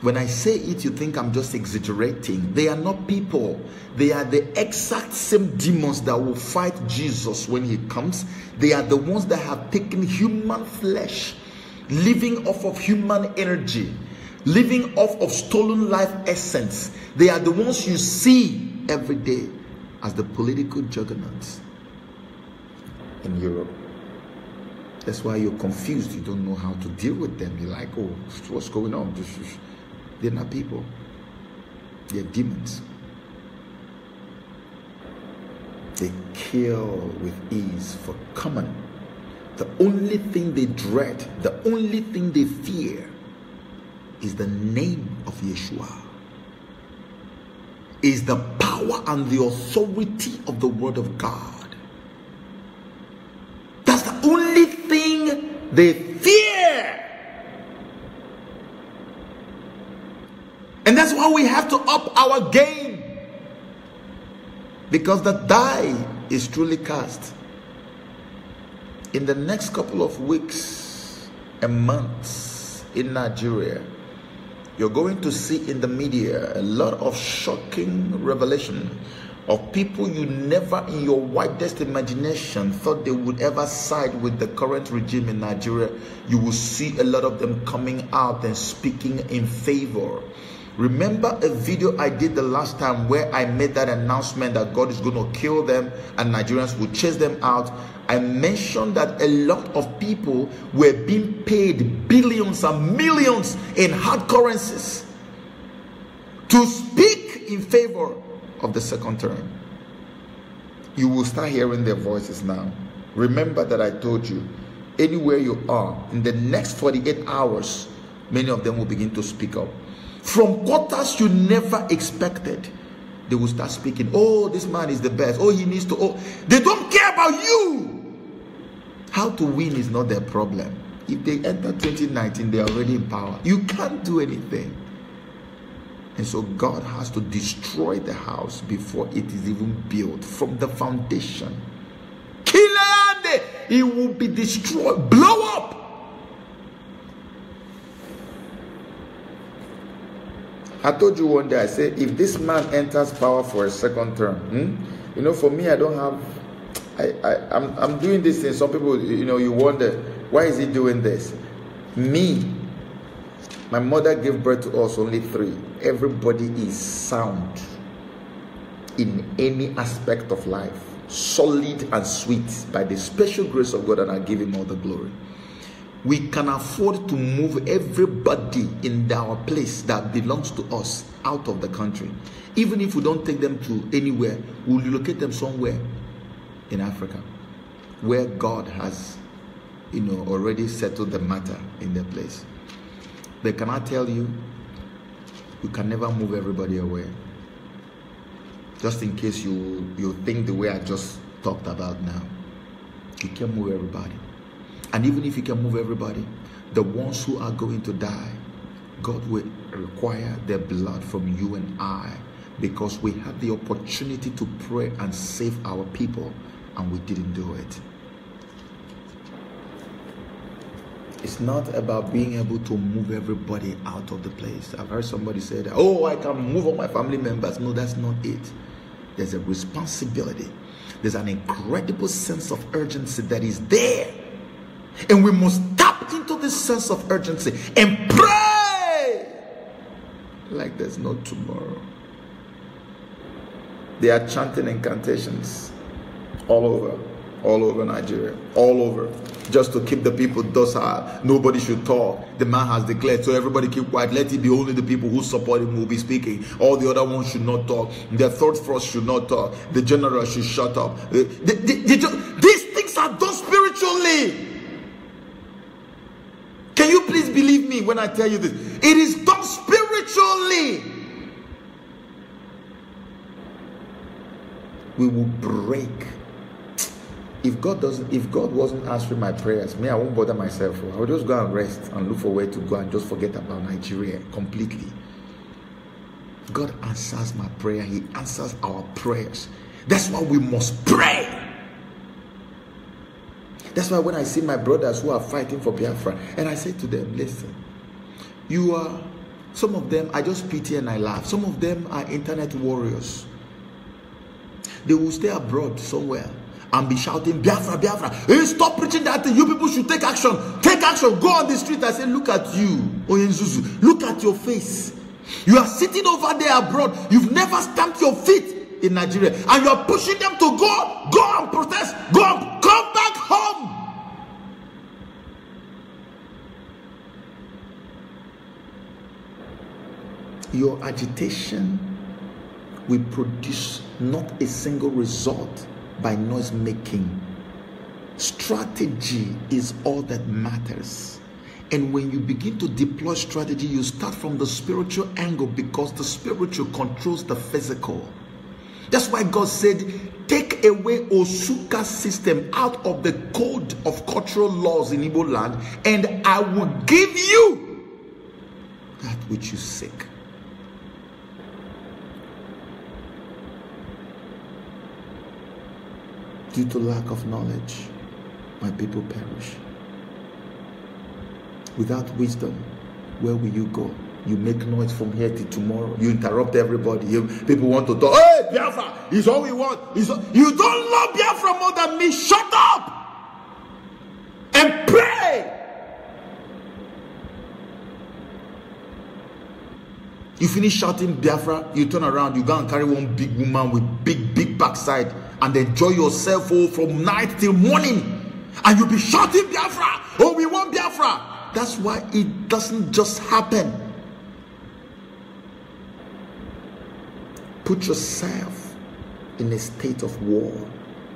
Speaker 1: When I say it, you think I'm just exaggerating. They are not people. They are the exact same demons that will fight Jesus when he comes. They are the ones that have taken human flesh, living off of human energy, living off of stolen life essence. They are the ones you see every day as the political juggernauts in Europe. That's why you're confused. You don't know how to deal with them. You're like, oh, what's going on? They're not people. They're demons. They kill with ease for common. The only thing they dread, the only thing they fear is the name of Yeshua. Is the power and the authority of the word of God. That's the only thing they fear. And that's why we have to up our game. Because the die is truly cast. In the next couple of weeks and months in Nigeria, you're going to see in the media a lot of shocking revelation of people you never in your wildest imagination thought they would ever side with the current regime in Nigeria. You will see a lot of them coming out and speaking in favor. Remember a video I did the last time where I made that announcement that God is going to kill them and Nigerians will chase them out? I mentioned that a lot of people were being paid billions and millions in hard currencies to speak in favor of the second term. You will start hearing their voices now. Remember that I told you, anywhere you are, in the next 48 hours, many of them will begin to speak up. From quarters you never expected, they will start speaking. Oh, this man is the best. Oh, he needs to. Oh, they don't care about you. How to win is not their problem. If they enter 2019, they are already in power. You can't do anything. And so God has to destroy the house before it is even built from the foundation. Kileande, it will be destroyed, blow up. I told you one day, I said, if this man enters power for a second term, you know, for me, I don't have, I'm doing this thing. Some people, you know, you wonder, why is he doing this? Me, my mother gave birth to us only 3. Everybody is sound in any aspect of life, solid and sweet by the special grace of God, and I give him all the glory. We can afford to move everybody in our place that belongs to us out of the country. Even if we don't take them to anywhere, we'll relocate them somewhere in Africa where God has, you know, already settled the matter in their place. But can I tell you, you can never move everybody away. Just in case you think the way I just talked about now, you can't move everybody. And even if you can move everybody, the ones who are going to die, God will require their blood from you and I, because we had the opportunity to pray and save our people and we didn't do it. It's not about being able to move everybody out of the place. I've heard somebody say that, oh, I can move all my family members. No, that's not it. There's a responsibility. There's an incredible sense of urgency that is there. And we must tap into this sense of urgency and pray like there's no tomorrow. They are chanting incantations all over Nigeria, all over, just to keep the people docile. Nobody should talk. The man has declared, so everybody keep quiet. Let it be only the people who support him will be speaking. All the other ones should not talk. The third force should not talk. The general should shut up. These things are done spiritually. Can you please believe me when I tell you this? It is done spiritually. We will break. If God wasn't answering my prayers, I won't bother myself. I will just go and rest and look for where to go and just forget about Nigeria completely. God answers my prayer. He answers our prayers. That's why we must pray. That's why when I see my brothers who are fighting for Biafra, and I say to them, listen, some of them, I just pity and I laugh. Some of them are internet warriors. They will stay abroad somewhere and be shouting, Biafra, Biafra. Hey, stop preaching that thing. You people should take action. Take action. Go on the street. I say, look at you, Oyenzuzu. Look at your face. You are sitting over there abroad. You've never stamped your feet in Nigeria. And you are pushing them to go and protest. Go and come back home. Your agitation will produce not a single result by noise making. Strategy is all that matters. And when you begin to deploy strategy, you start from the spiritual angle, because the spiritual controls the physical. That's why God said, take away Osuka system out of the code of cultural laws in Igbo land, and I will give you that which you seek. Due to lack of knowledge, my people perish. Without wisdom, where will you go? You make noise from here till tomorrow. You interrupt everybody. People want to talk. Hey, Biafra, it's all we want. You don't love Biafra more than me. Shut up and pray. You finish shouting Biafra, you turn around, you go and carry one big woman with big backside and enjoy yourself from night till morning. And you'll be shouting Biafra. Oh, we want Biafra. That's why it doesn't just happen. Put yourself in a state of war.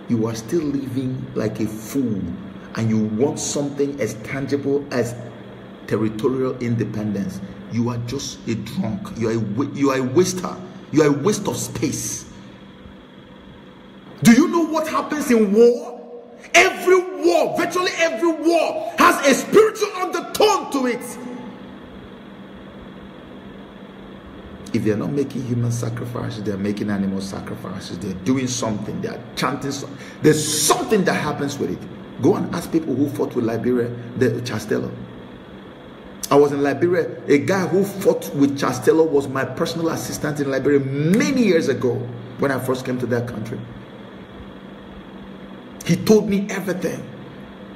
Speaker 1: You are still living like a fool, and you want something as tangible as territorial independence. You are just a drunk. You are a waster. You are a waste of space. Do you know what happens in war? Every war, virtually every war, has a spiritual undertone to it. If they're not making human sacrifices, they're making animal sacrifices. They're doing something. They are chanting something. There's something that happens with it. Go and ask people who fought with Liberia, the Chastello. I was in Liberia. A guy who fought with Chastello was my personal assistant in Liberia many years ago when I first came to that country. He told me everything.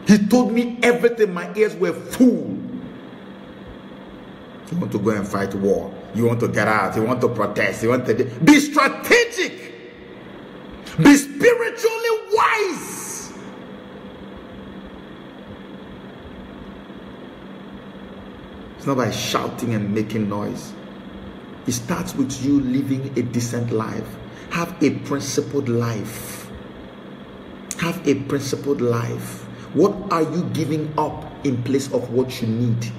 Speaker 1: He told me everything. My ears were full. You want to go and fight war. You want to get out. You want to protest. You want to be strategic. Be spiritually wise. It's not by shouting and making noise. It starts with you living a decent life. Have a principled life. Have a principled life. What are you giving up in place of what you need?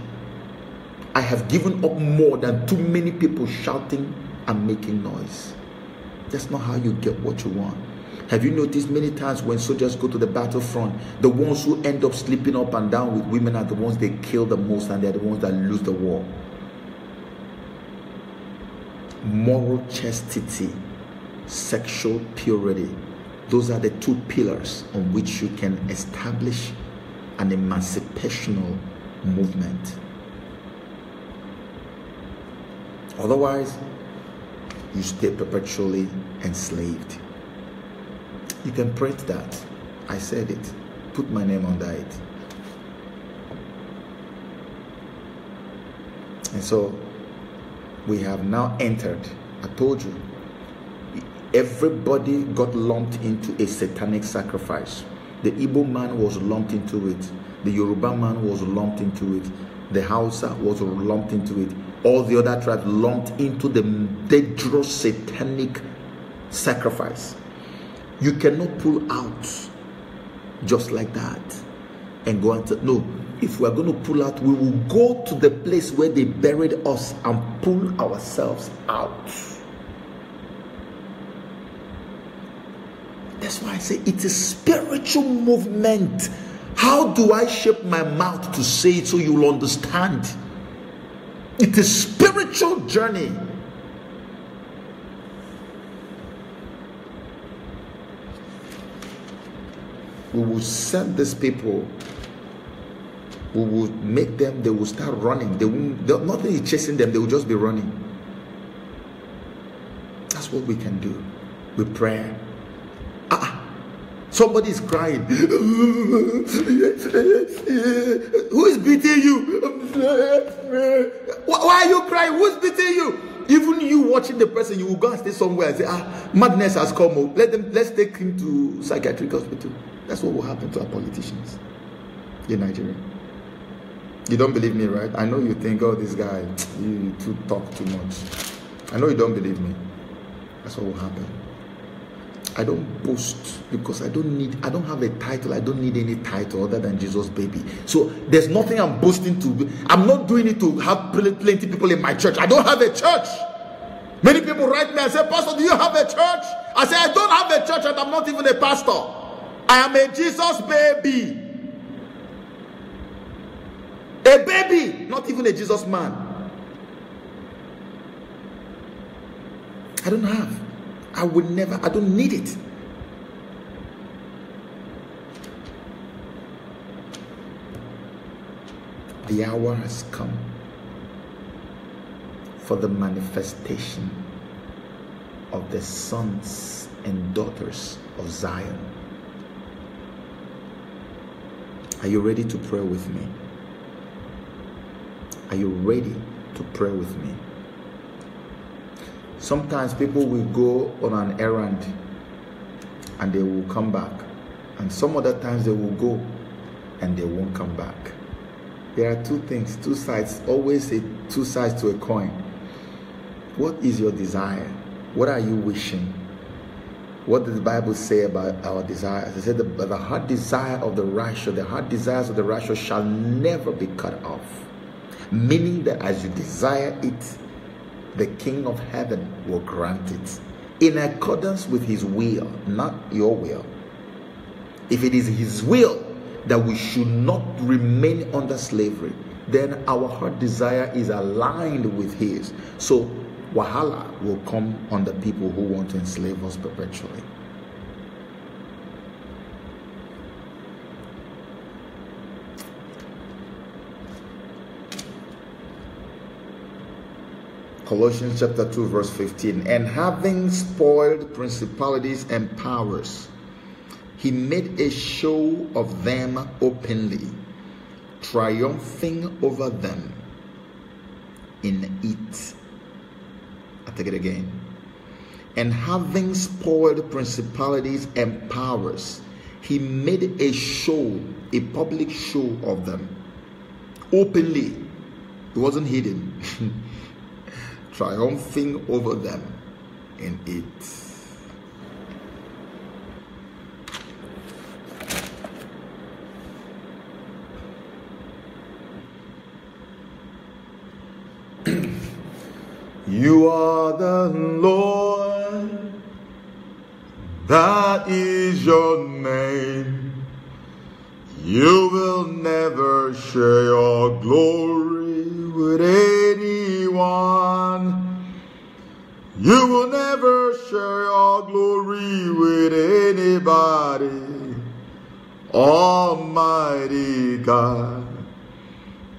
Speaker 1: I have given up more than too many people shouting and making noise. That's not how you get what you want. Have you noticed many times when soldiers go to the battlefront, the ones who end up sleeping up and down with women are the ones they kill the most, and they're the ones that lose the war. Moral chastity, sexual purity. Those are the two pillars on which you can establish an emancipational movement. Otherwise, you stay perpetually enslaved. You can print that. I said it. Put my name under it. And so, we have now entered. I told you, everybody got lumped into a satanic sacrifice. The Igbo man was lumped into it. The Yoruba man was lumped into it. The Hausa was lumped into it. All the other tribes lumped into the dangerous satanic sacrifice. You cannot pull out just like that and go and no. If we are going to pull out, we will go to the place where they buried us and pull ourselves out. That's why I say it's a spiritual movement. How do I shape my mouth to say it so you'll understand? It's a spiritual journey. We will send these people. We will make them, they will start running. Nothing is chasing them, they will just be running. That's what we can do with prayer. Somebody is crying. Who is beating you? Why are you crying? Who's beating you? Even you watching the person, you will go and stay somewhere and say, madness has come. Let's take him to psychiatric hospital. That's what will happen to our politicians in Nigeria. You don't believe me, right? I know you think, oh, this guy, you talk too much. I know you don't believe me. That's what will happen. I don't boast because I don't have a title. I don't need any title other than Jesus baby. So there's nothing I'm boasting to. I'm not doing it to have plenty people in my church. I don't have a church. Many people write me and say, Pastor, do you have a church? I say, I don't have a church and I'm not even a pastor. I am a Jesus baby. A baby, not even a Jesus man. I don't have. I would never, I don't need it. The hour has come. for the manifestation of the sons and daughters of Zion. Are you ready to pray with me? Are you ready to pray with me? Sometimes people will go on an errand and they will come back. And some other times they will go and they won't come back. There are two things, two sides, always two sides to a coin. What is your desire? What are you wishing? What does the Bible say about our desires? It said the heart desire of the righteous, the heart desires of the righteous shall never be cut off. Meaning that as you desire it, the King of Heaven will grant it in accordance with his will, not your will. If it is his will that we should not remain under slavery, then our heart desire is aligned with his. So wahala will come on the people who want to enslave us perpetually. Colossians chapter 2 verse 15. And having spoiled principalities and powers, he made a show of them openly, triumphing over them in it. I take it again. And having spoiled principalities and powers, he made a show, a public show of them openly. It wasn't hidden. Triumphing over them in it. You are the Lord, that is your name. You will never share your glory with anyone. You will never share your glory with anybody. Almighty God,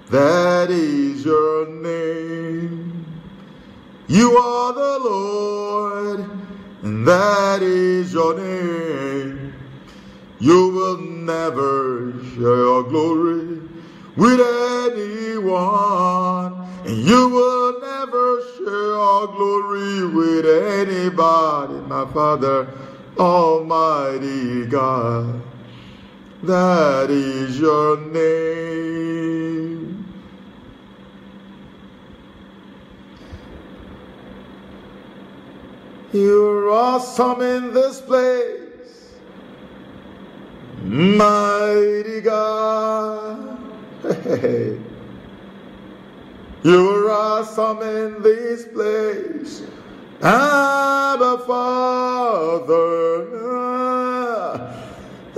Speaker 1: that is your name. You are the Lord, and that is your name. You will never share your glory with anyone, and you will never share your glory with anybody. My Father, Almighty God, that is your name. You're awesome in this place, mighty God. Hey. You're awesome in this place, Abba Father.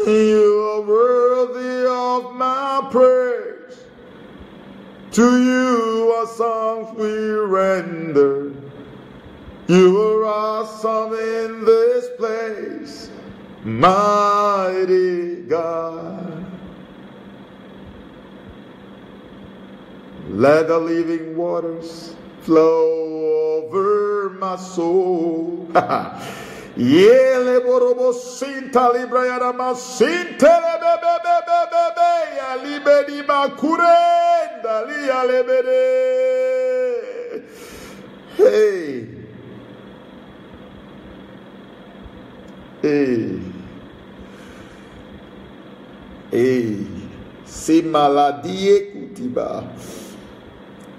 Speaker 1: You are worthy of my praise. To you our songs we render. You are awesome in this place, mighty God. Let the living waters flow over my soul. Yele borobo sinta librayara masinte lebebebebebe ya libedi makurenda liya lebede. Hey. C'est maladie kutiba.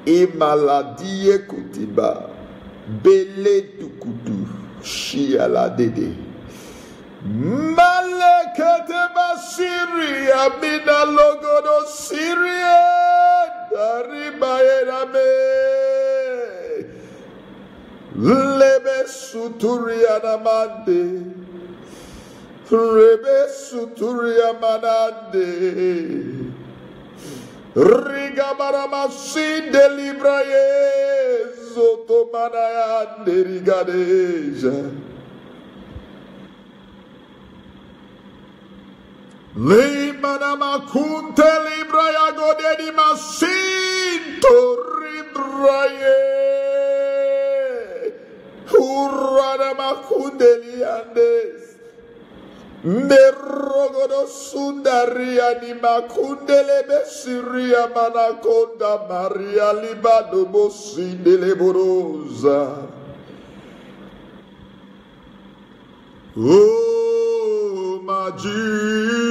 Speaker 1: Et maladie kutiba. Bele tukutu. Shiala dede. Malekete basiri. Amina logodo Syria. Daribaye me. Lebe suturia namande. Rebe suturia manande. Riga baramasinde libraye. Zoto manayande rigadeja. Limana makunte libraya godedi masinto ribraye. Andes. Merogodo Sundaria ni Makundele Besiria Manakonda Maria Libado Bosindele Borosa. Oh, my Jesus.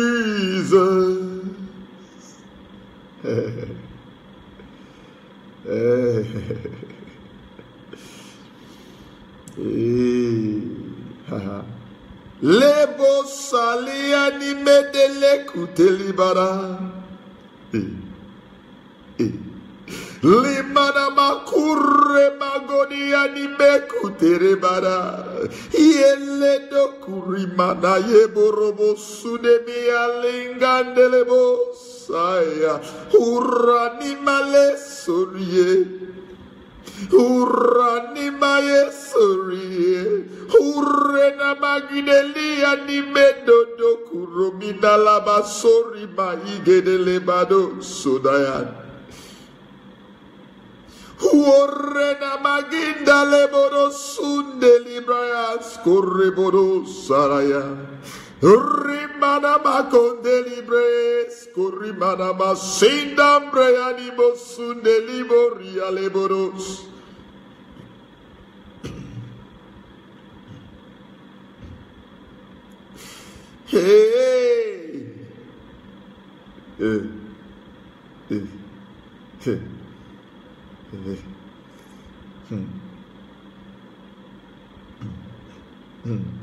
Speaker 1: Lebo salia ni medele kutelibara. Limana makure magonia ni mekuterebara. Yele do kurimana yeborobo sudemia lingandelebo saya. Urani male sorie. Urani maye sorie. Urena magidelia ni medodo kurumina laba sori maigedele bado sodayan. Urena maginda leboro sunde librayas correbodo saraya. Rimana maconde libres corrimana masinda breanimo sunde liboria leboros. Hey.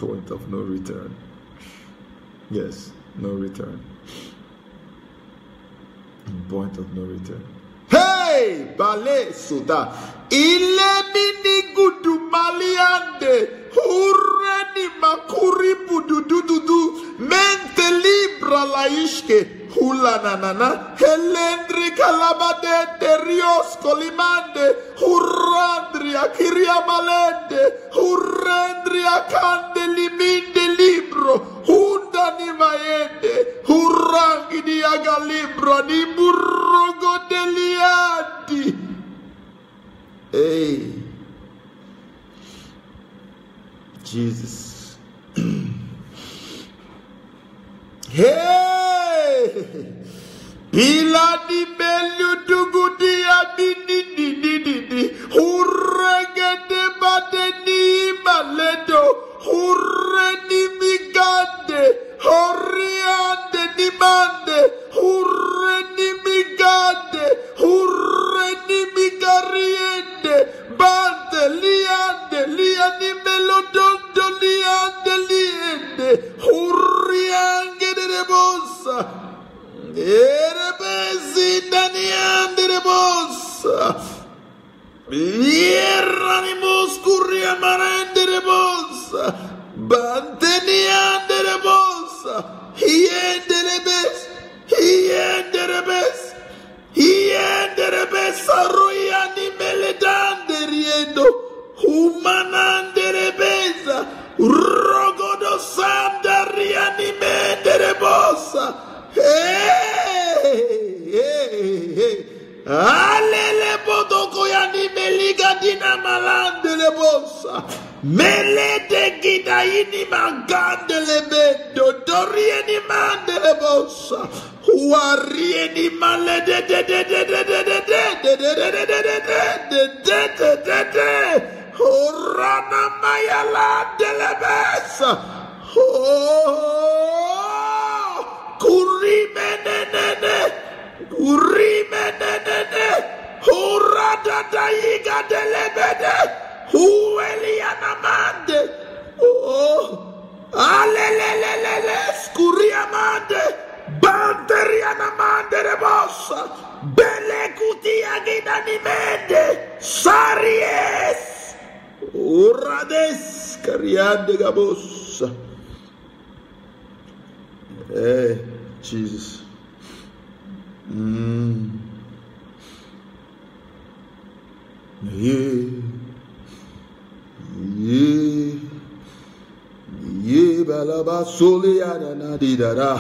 Speaker 1: Point of no return. Yes, no return. Point of no return. Hey, Bale Suda. Ile mini gudu maliande. Hurreni makuri bududududu. Mente libra laishke. Hula nanana. Helendri kalabade de rios colimande. Hurrandria kiria malende. Hurrendria cande liminde libro. Hunda ni maende. Hurrangi di aga libro. Ni murrogo deliati. Hey. Jesus. Hey. Bila di belu dugu dia bini di. Hurrege de bade ni maledo. Hurre ni migande. Horiande ni mande. Hurre ni migande. Hurre ni migariende. Bante liande. Liani melodondo liande liende. Hurriange de bossa. Erebesi daniande de bossa. Hierranimos curria marende de bossa. Banteniande de bossa. Hienderebes. Hienderebes. Hienderebes. Arroyani meledande riendo. Humanande rebesa. Rogodo sandariani mende de bossa. Hey, hey, hey. Alele bodoko yani meliga dina malande le bossa. Mele de gida ini magande le bedo. Dorieni mande le bossa. Huarieni male de Horana mayala de le besa. Oh, kurimenene. Urimenene, Hurada daiga delebede, Hueliana mande, oh, Alelelelele, Scuriamande, Banteriana mande de bossa, Bele cutia gidanimende, Saries, Urades, Cariande gabossa. Hey, Jesus. Ye balaba sole ya na di dara.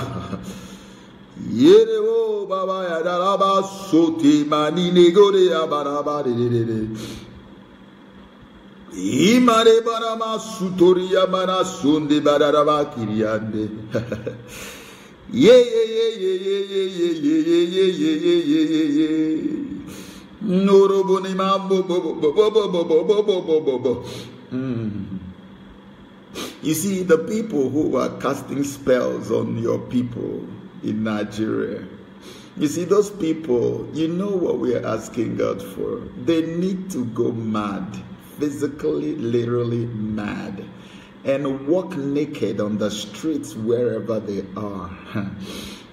Speaker 1: Ye wo baba ya dara ba soti mani negore ya baraba de. Imare barama sutoria mana sunde bararaba kiriande. Noroboni mambo bo. You see, the people who are casting spells on your people in Nigeria, you see, those people, you know what we are asking God for. They need to go mad, physically, literally mad, and walk naked on the streets wherever they are.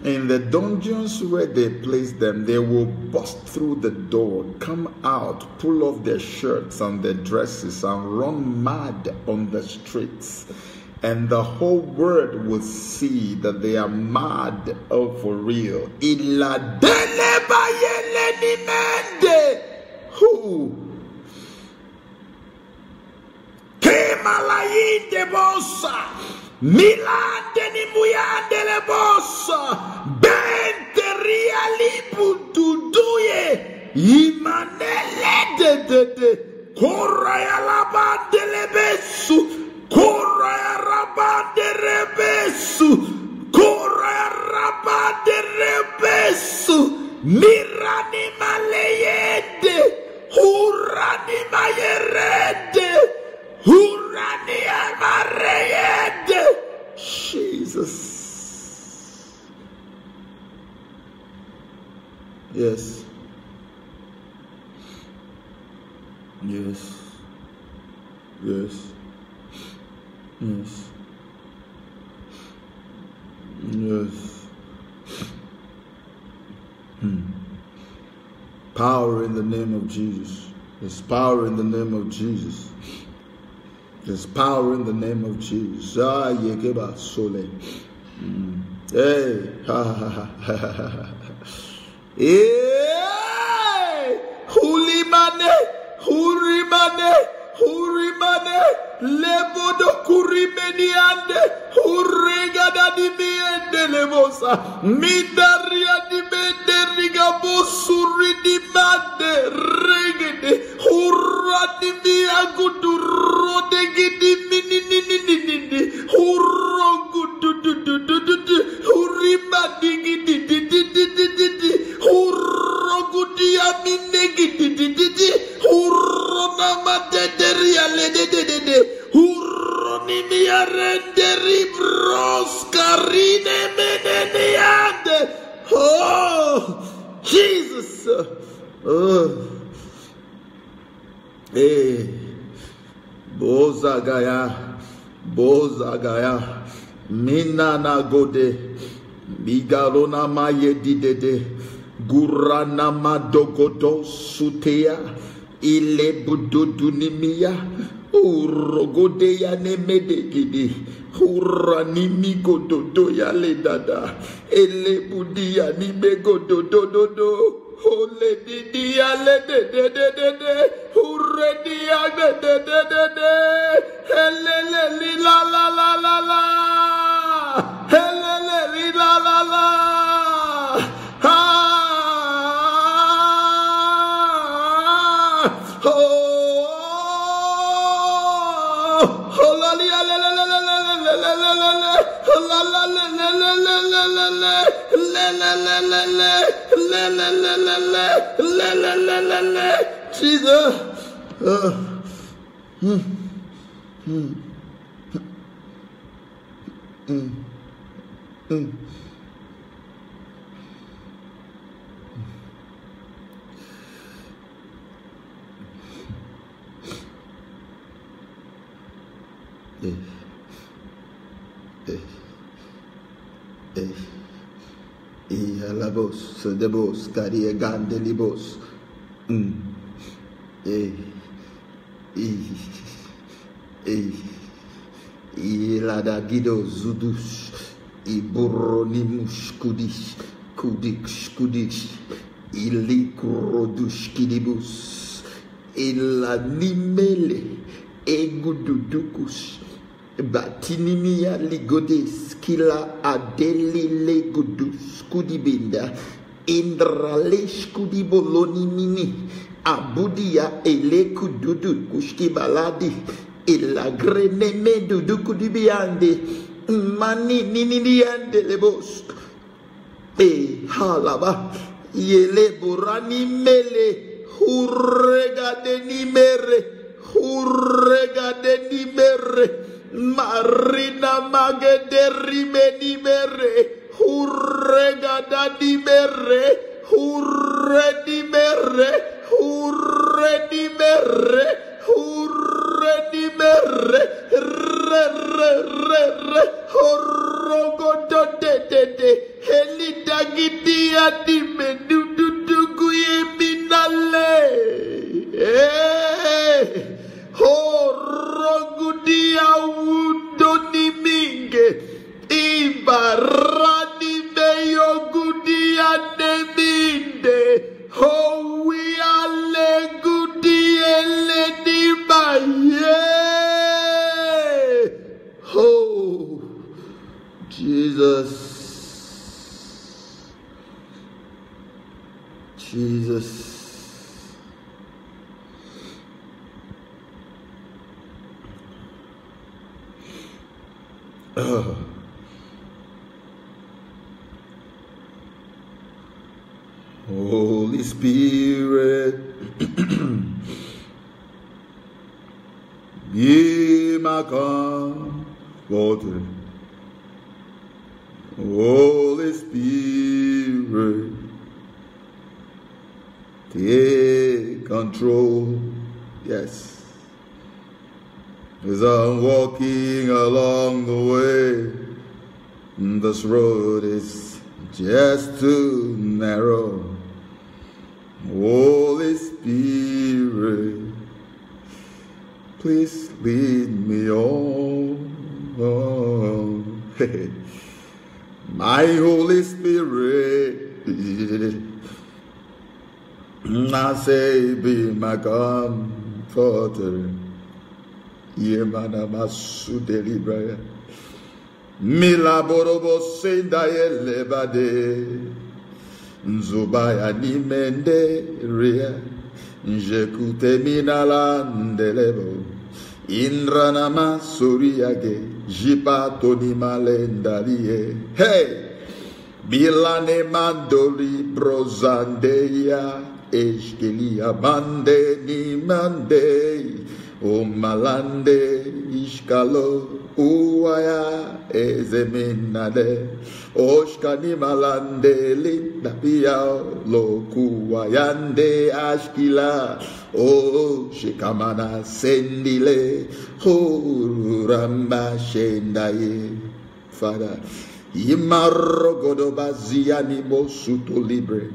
Speaker 1: In the dungeons where they place them, they will bust through the door, come out, pull off their shirts and their dresses and run mad on the streets. And the whole world will see that they are mad, oh, for real. Who? Kemalayinde bossa, Milande ni muyande le bossa, Bente rialipu tuduye, Imanele de, Koraya labande lebesu, Koraya rabande rebesu, Koraya rabande rebesu, Mirani maleyende, Hurani mayerende, Hurani amareyende. Jesus. Yes. Yes. Yes. Yes. Yes. Power in the name of Jesus. There's power in the name of Jesus. There's power in the name of Jesus. Ah, yekeba sole. Hey, ha ha ha ha ha. Hey, hulimane, hurimane, hurimane, lebodo kurimeniande, hurregada di miende lemosa, midaria di mende rigabosuri di mande, regede, hurra di mia guduro de gidi mini, hurro gudu, hurima di gidi, hurro gudia mine gidi, hurro namate deria lede, hurro nimia renderi bros carine meneniande. Oh, Jesus. Oh. Hey. Bozagaya, Minana Gode, Bigalona Maye Didede, Gurana Madogodo Sutea, Ile Bududunimia, Urogodeya Nemedegidi, Uranimigo Dodoya Ledada, Ele Budia Nimego Dododo. Ole didia le de, hure dia de, hele li la, hele li la, Jesus. La voz de voz, caria gande li voz. La da gido zudus, I buronimus kudish, ili kurodush kidibus, ila nimele, egududukus, batinimia ligodes, kila adeli legudus kudibinda, indralesh kudiboloni mini, Abudia eleku dudu kushki baladi ilagrene me dudu kudibiande mani niniande lebos halaba yele burani mele hurrega de nimere marina magede rime nimere hurrega da nimere hurre nimere horogodo de helidagidia di medudugu yeminale horogudia wundo niminge ibarani meyogudia neminde oh we are gudiele di baye oh Jesus Holy Spirit, be my comforter. Holy Spirit, take control. Yes. As I'm walking along the way, this road is just too narrow. Holy Spirit, please lead me on. My Holy Spirit, I say, be my comforter. Yemana masu delibraya. Mila borobo senda yelebade. Nzubaya nimende ria. Njekute minalandelebo. Indrana masuriage. Jipato ni malendalie. Hey! Bilane mandoli brozandeya. Eshkelia mande ni mande. O malande ishkalo uaya ezeminade oshkani malande linda pia lokuayande ashkila o shikamana sendile huramba shendaye Father imarogodo baziani mosuto libre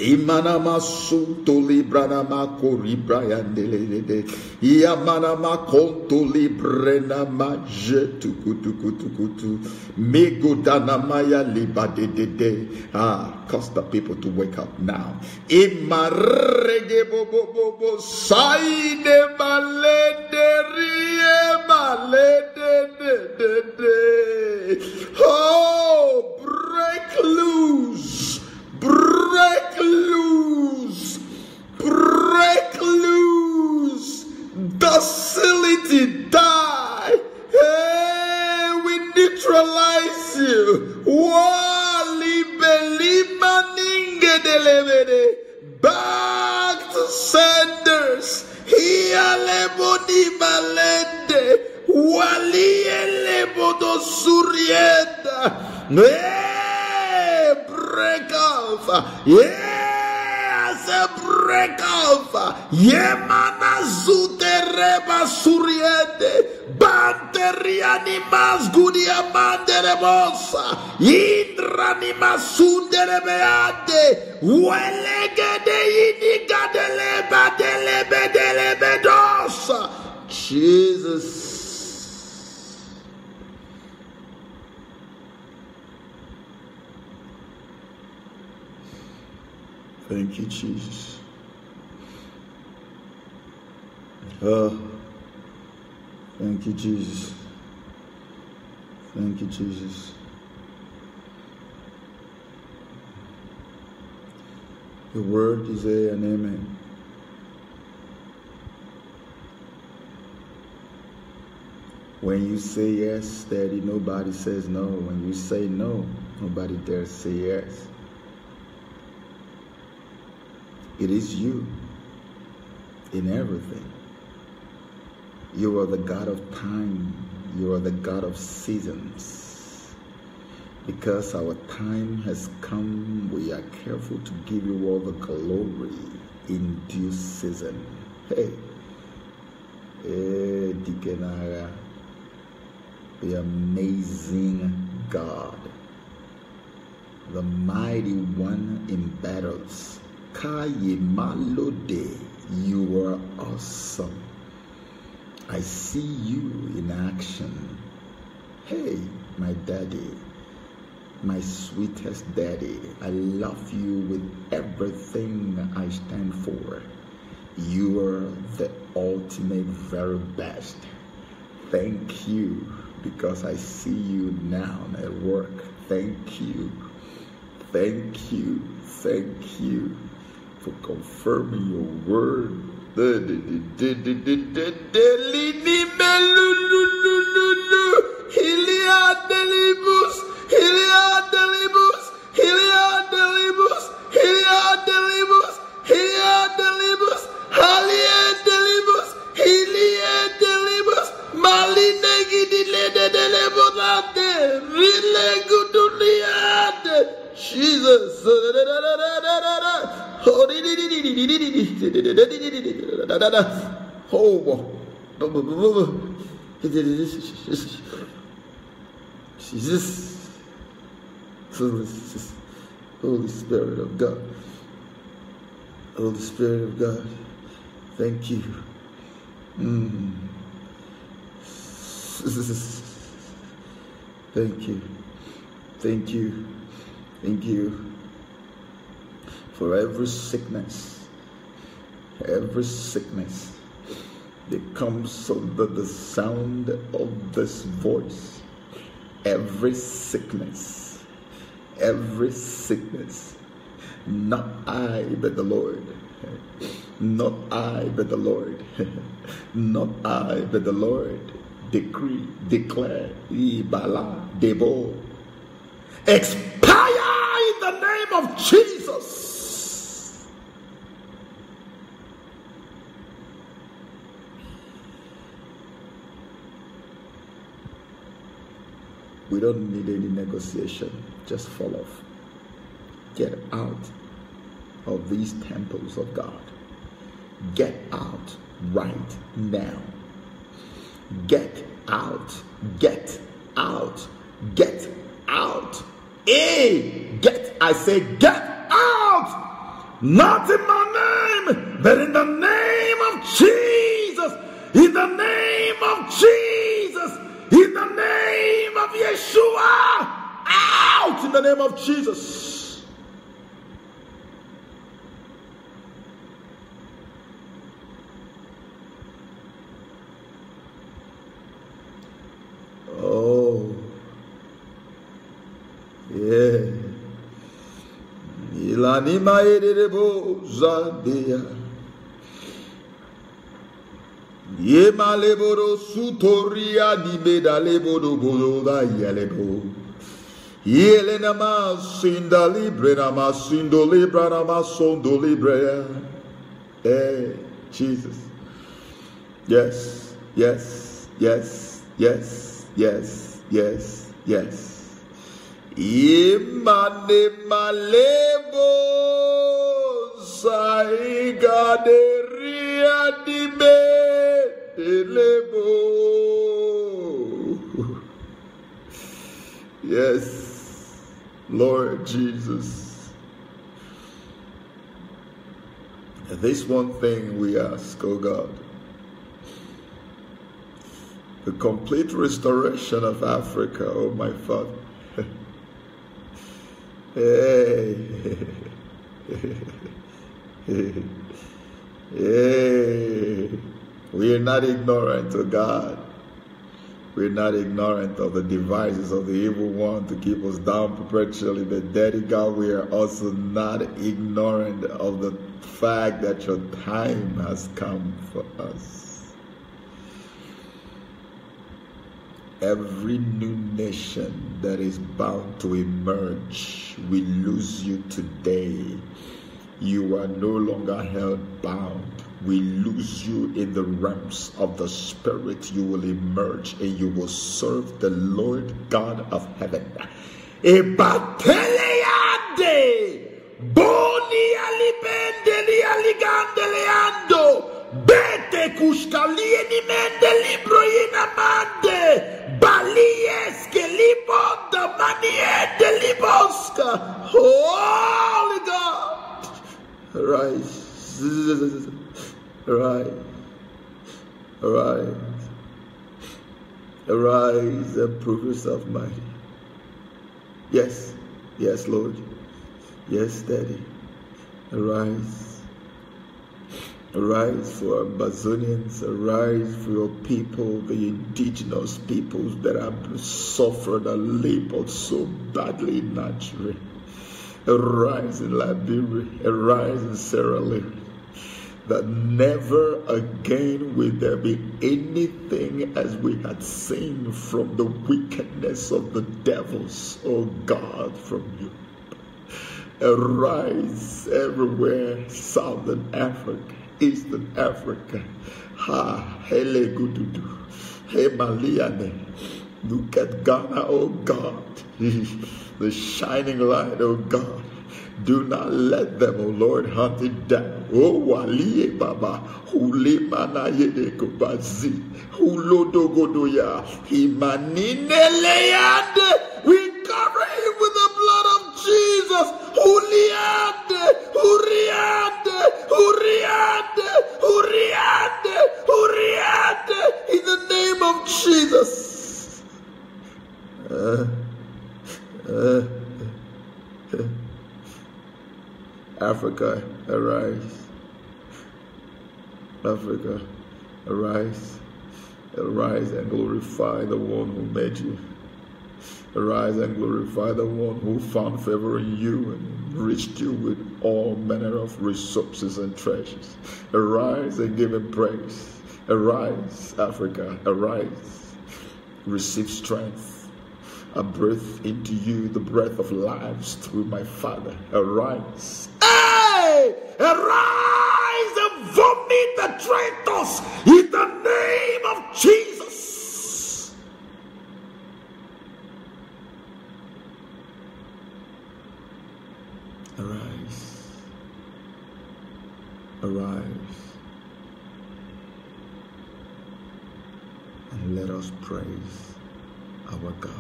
Speaker 1: Imana masunto librana makori brayandele Yamana makonto librena majetu kutu Megodana maya libade cause the people to wake up now. Imarege bobo saide malede rie malede oh break loose. Break loose, docility, die. Hey, we neutralize you. Back to senders. Break off. Yes, break off. Yemana zutereba suriete. Banteriani mas gudia manderebosa. Indrani masunderebeate. Welegede inigadeleba delebe. Jesus. Thank you, Jesus. Thank you, Jesus. Thank you, Jesus. The word is a and amen. When you say yes, Daddy, nobody says no. When you say no, nobody dares say yes. It is you in everything. You are the God of time. You are the God of seasons. Because our time has come, we are careful to give you all the glory in due season. Hey, Dikenara, the amazing God, the mighty one in battles. Kaye Malode, you are awesome. I see you in action. Hey, my daddy, my sweetest daddy, I love you with everything I stand for. You are the ultimate very best. Thank you, because I see you now at work. Thank you. Thank you. Thank you for confirming your word. Jesus. Jesus. Holy Spirit of God. Holy Spirit of God. Thank you. Thank you. Thank you. Thank you for every sickness that comes under the sound of this voice. Every sickness, not I but the Lord, not I but the Lord, not I but the Lord, decree, declare, ibala, debo, expire in the name of Jesus. We don't need any negotiation. Just fall off. Get out of these temples of God. Get out right now. Get out. Get out. Get out. Hey, get. I say get out. Not in my name, but in the name of Jesus. In the name of Jesus. In the name of Yeshua, out in the name of Jesus. Oh, yeah. Ilanima edebo zadia. Ye maleboro sutoria di bedalebo bodo da yelebo. Yele nama sinda libre nama sindo libra nama sondo libre. Hey, Jesus. Yes, yes, yes, yes, yes, yes, yes. Imane malebo saigaderia di be. Yes, Lord Jesus. This one thing we ask, oh God, the complete restoration of Africa, oh my Father. Hey, hey. We are not ignorant of God. We are not ignorant of the devices of the evil one to keep us down perpetually. But Daddy God, we are also not ignorant of the fact that your time has come for us. Every new nation that is bound to emerge, we lose you today. You are no longer held bound. We lose you in the realms of the Spirit. You will emerge and you will serve the Lord God of heaven. Ebateleade, boni alibendeli aligandeleando, bete kushkalieni mende libro inamande. Balies que libonda manie de liboska. Holy God, arise, arise, arise, arise and prove yourself mighty. Yes, yes, Lord, yes, Daddy, arise. Arise for Amazonians, arise for your people, the indigenous peoples that have suffered and labored so badly in Nigeria. Arise in Liberia, arise in Sierra Leone, that never again will there be anything as we had seen from the wickedness of the devils, oh God, from you. Arise everywhere, Southern Africa, Eastern Africa. Ha, hele gududu. Hey Maliane. Look at Ghana, oh God. The shining light, oh God. Do not let them, oh Lord, hunt it down. Oh Waliye Baba. Hule manayede kubazi. Hulodo godoya. Himanine leyande. We cover him with the blood of Jesus. Huriande, Huriande, Huriande, Huriande, Huriande, in the name of Jesus. Africa, arise. Africa, arise. Arise and glorify the one who made you. Arise and glorify the one who found favor in you and enriched you with all manner of resources and treasures. Arise and give him praise. Arise, Africa, arise. Receive strength. I breathe into you the breath of lives through my Father. Arise. Hey! Arise and vomit the traitors in the name of Jesus. Arise, arise, and let us praise our God.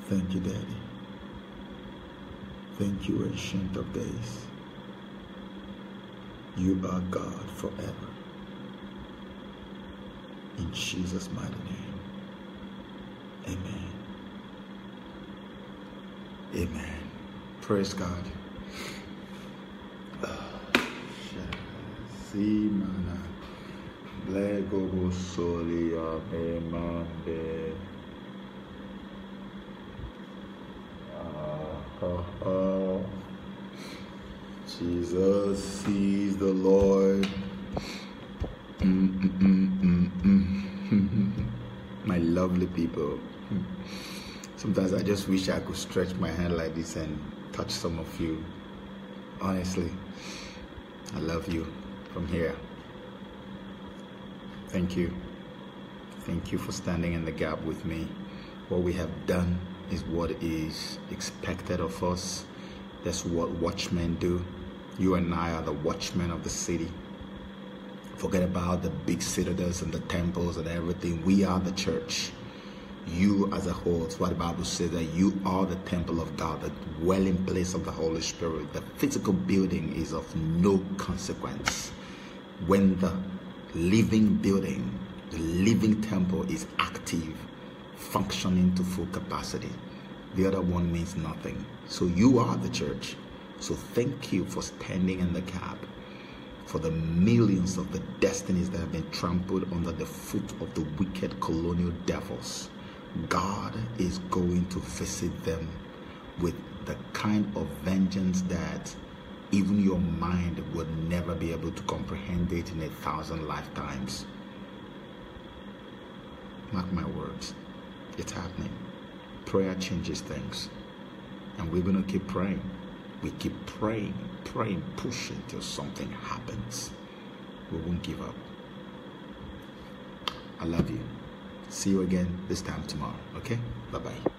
Speaker 1: Thank you, Daddy. Thank you, Ancient of Days. You are God forever. In Jesus' mighty name, amen. Amen. Praise God. See, mana. Lego solia mande. Jesus sees the Lord. My lovely people. Sometimes I just wish I could stretch my hand like this and touch some of you. Honestly, I love you from here. Thank you. Thank you for standing in the gap with me. What we have done is what is expected of us. That's what watchmen do. You and I are the watchmen of the city. Forget about the big citadels and the temples and everything. We are the church. You as a whole, it's what the Bible says, that you are the temple of God, the dwelling place of the Holy Spirit. The physical building is of no consequence. When the living building, the living temple is active, functioning to full capacity, the other one means nothing. So you are the church. So thank you for standing in the gap for the millions of the destinies that have been trampled under the foot of the wicked colonial devils. God is going to visit them with the kind of vengeance that even your mind would never be able to comprehend it in 1,000 lifetimes. Mark my words. It's happening. Prayer changes things. And we're going to keep praying. We keep praying, pushing till something happens. We won't give up. I love you. See you again this time tomorrow. Okay? Bye-bye.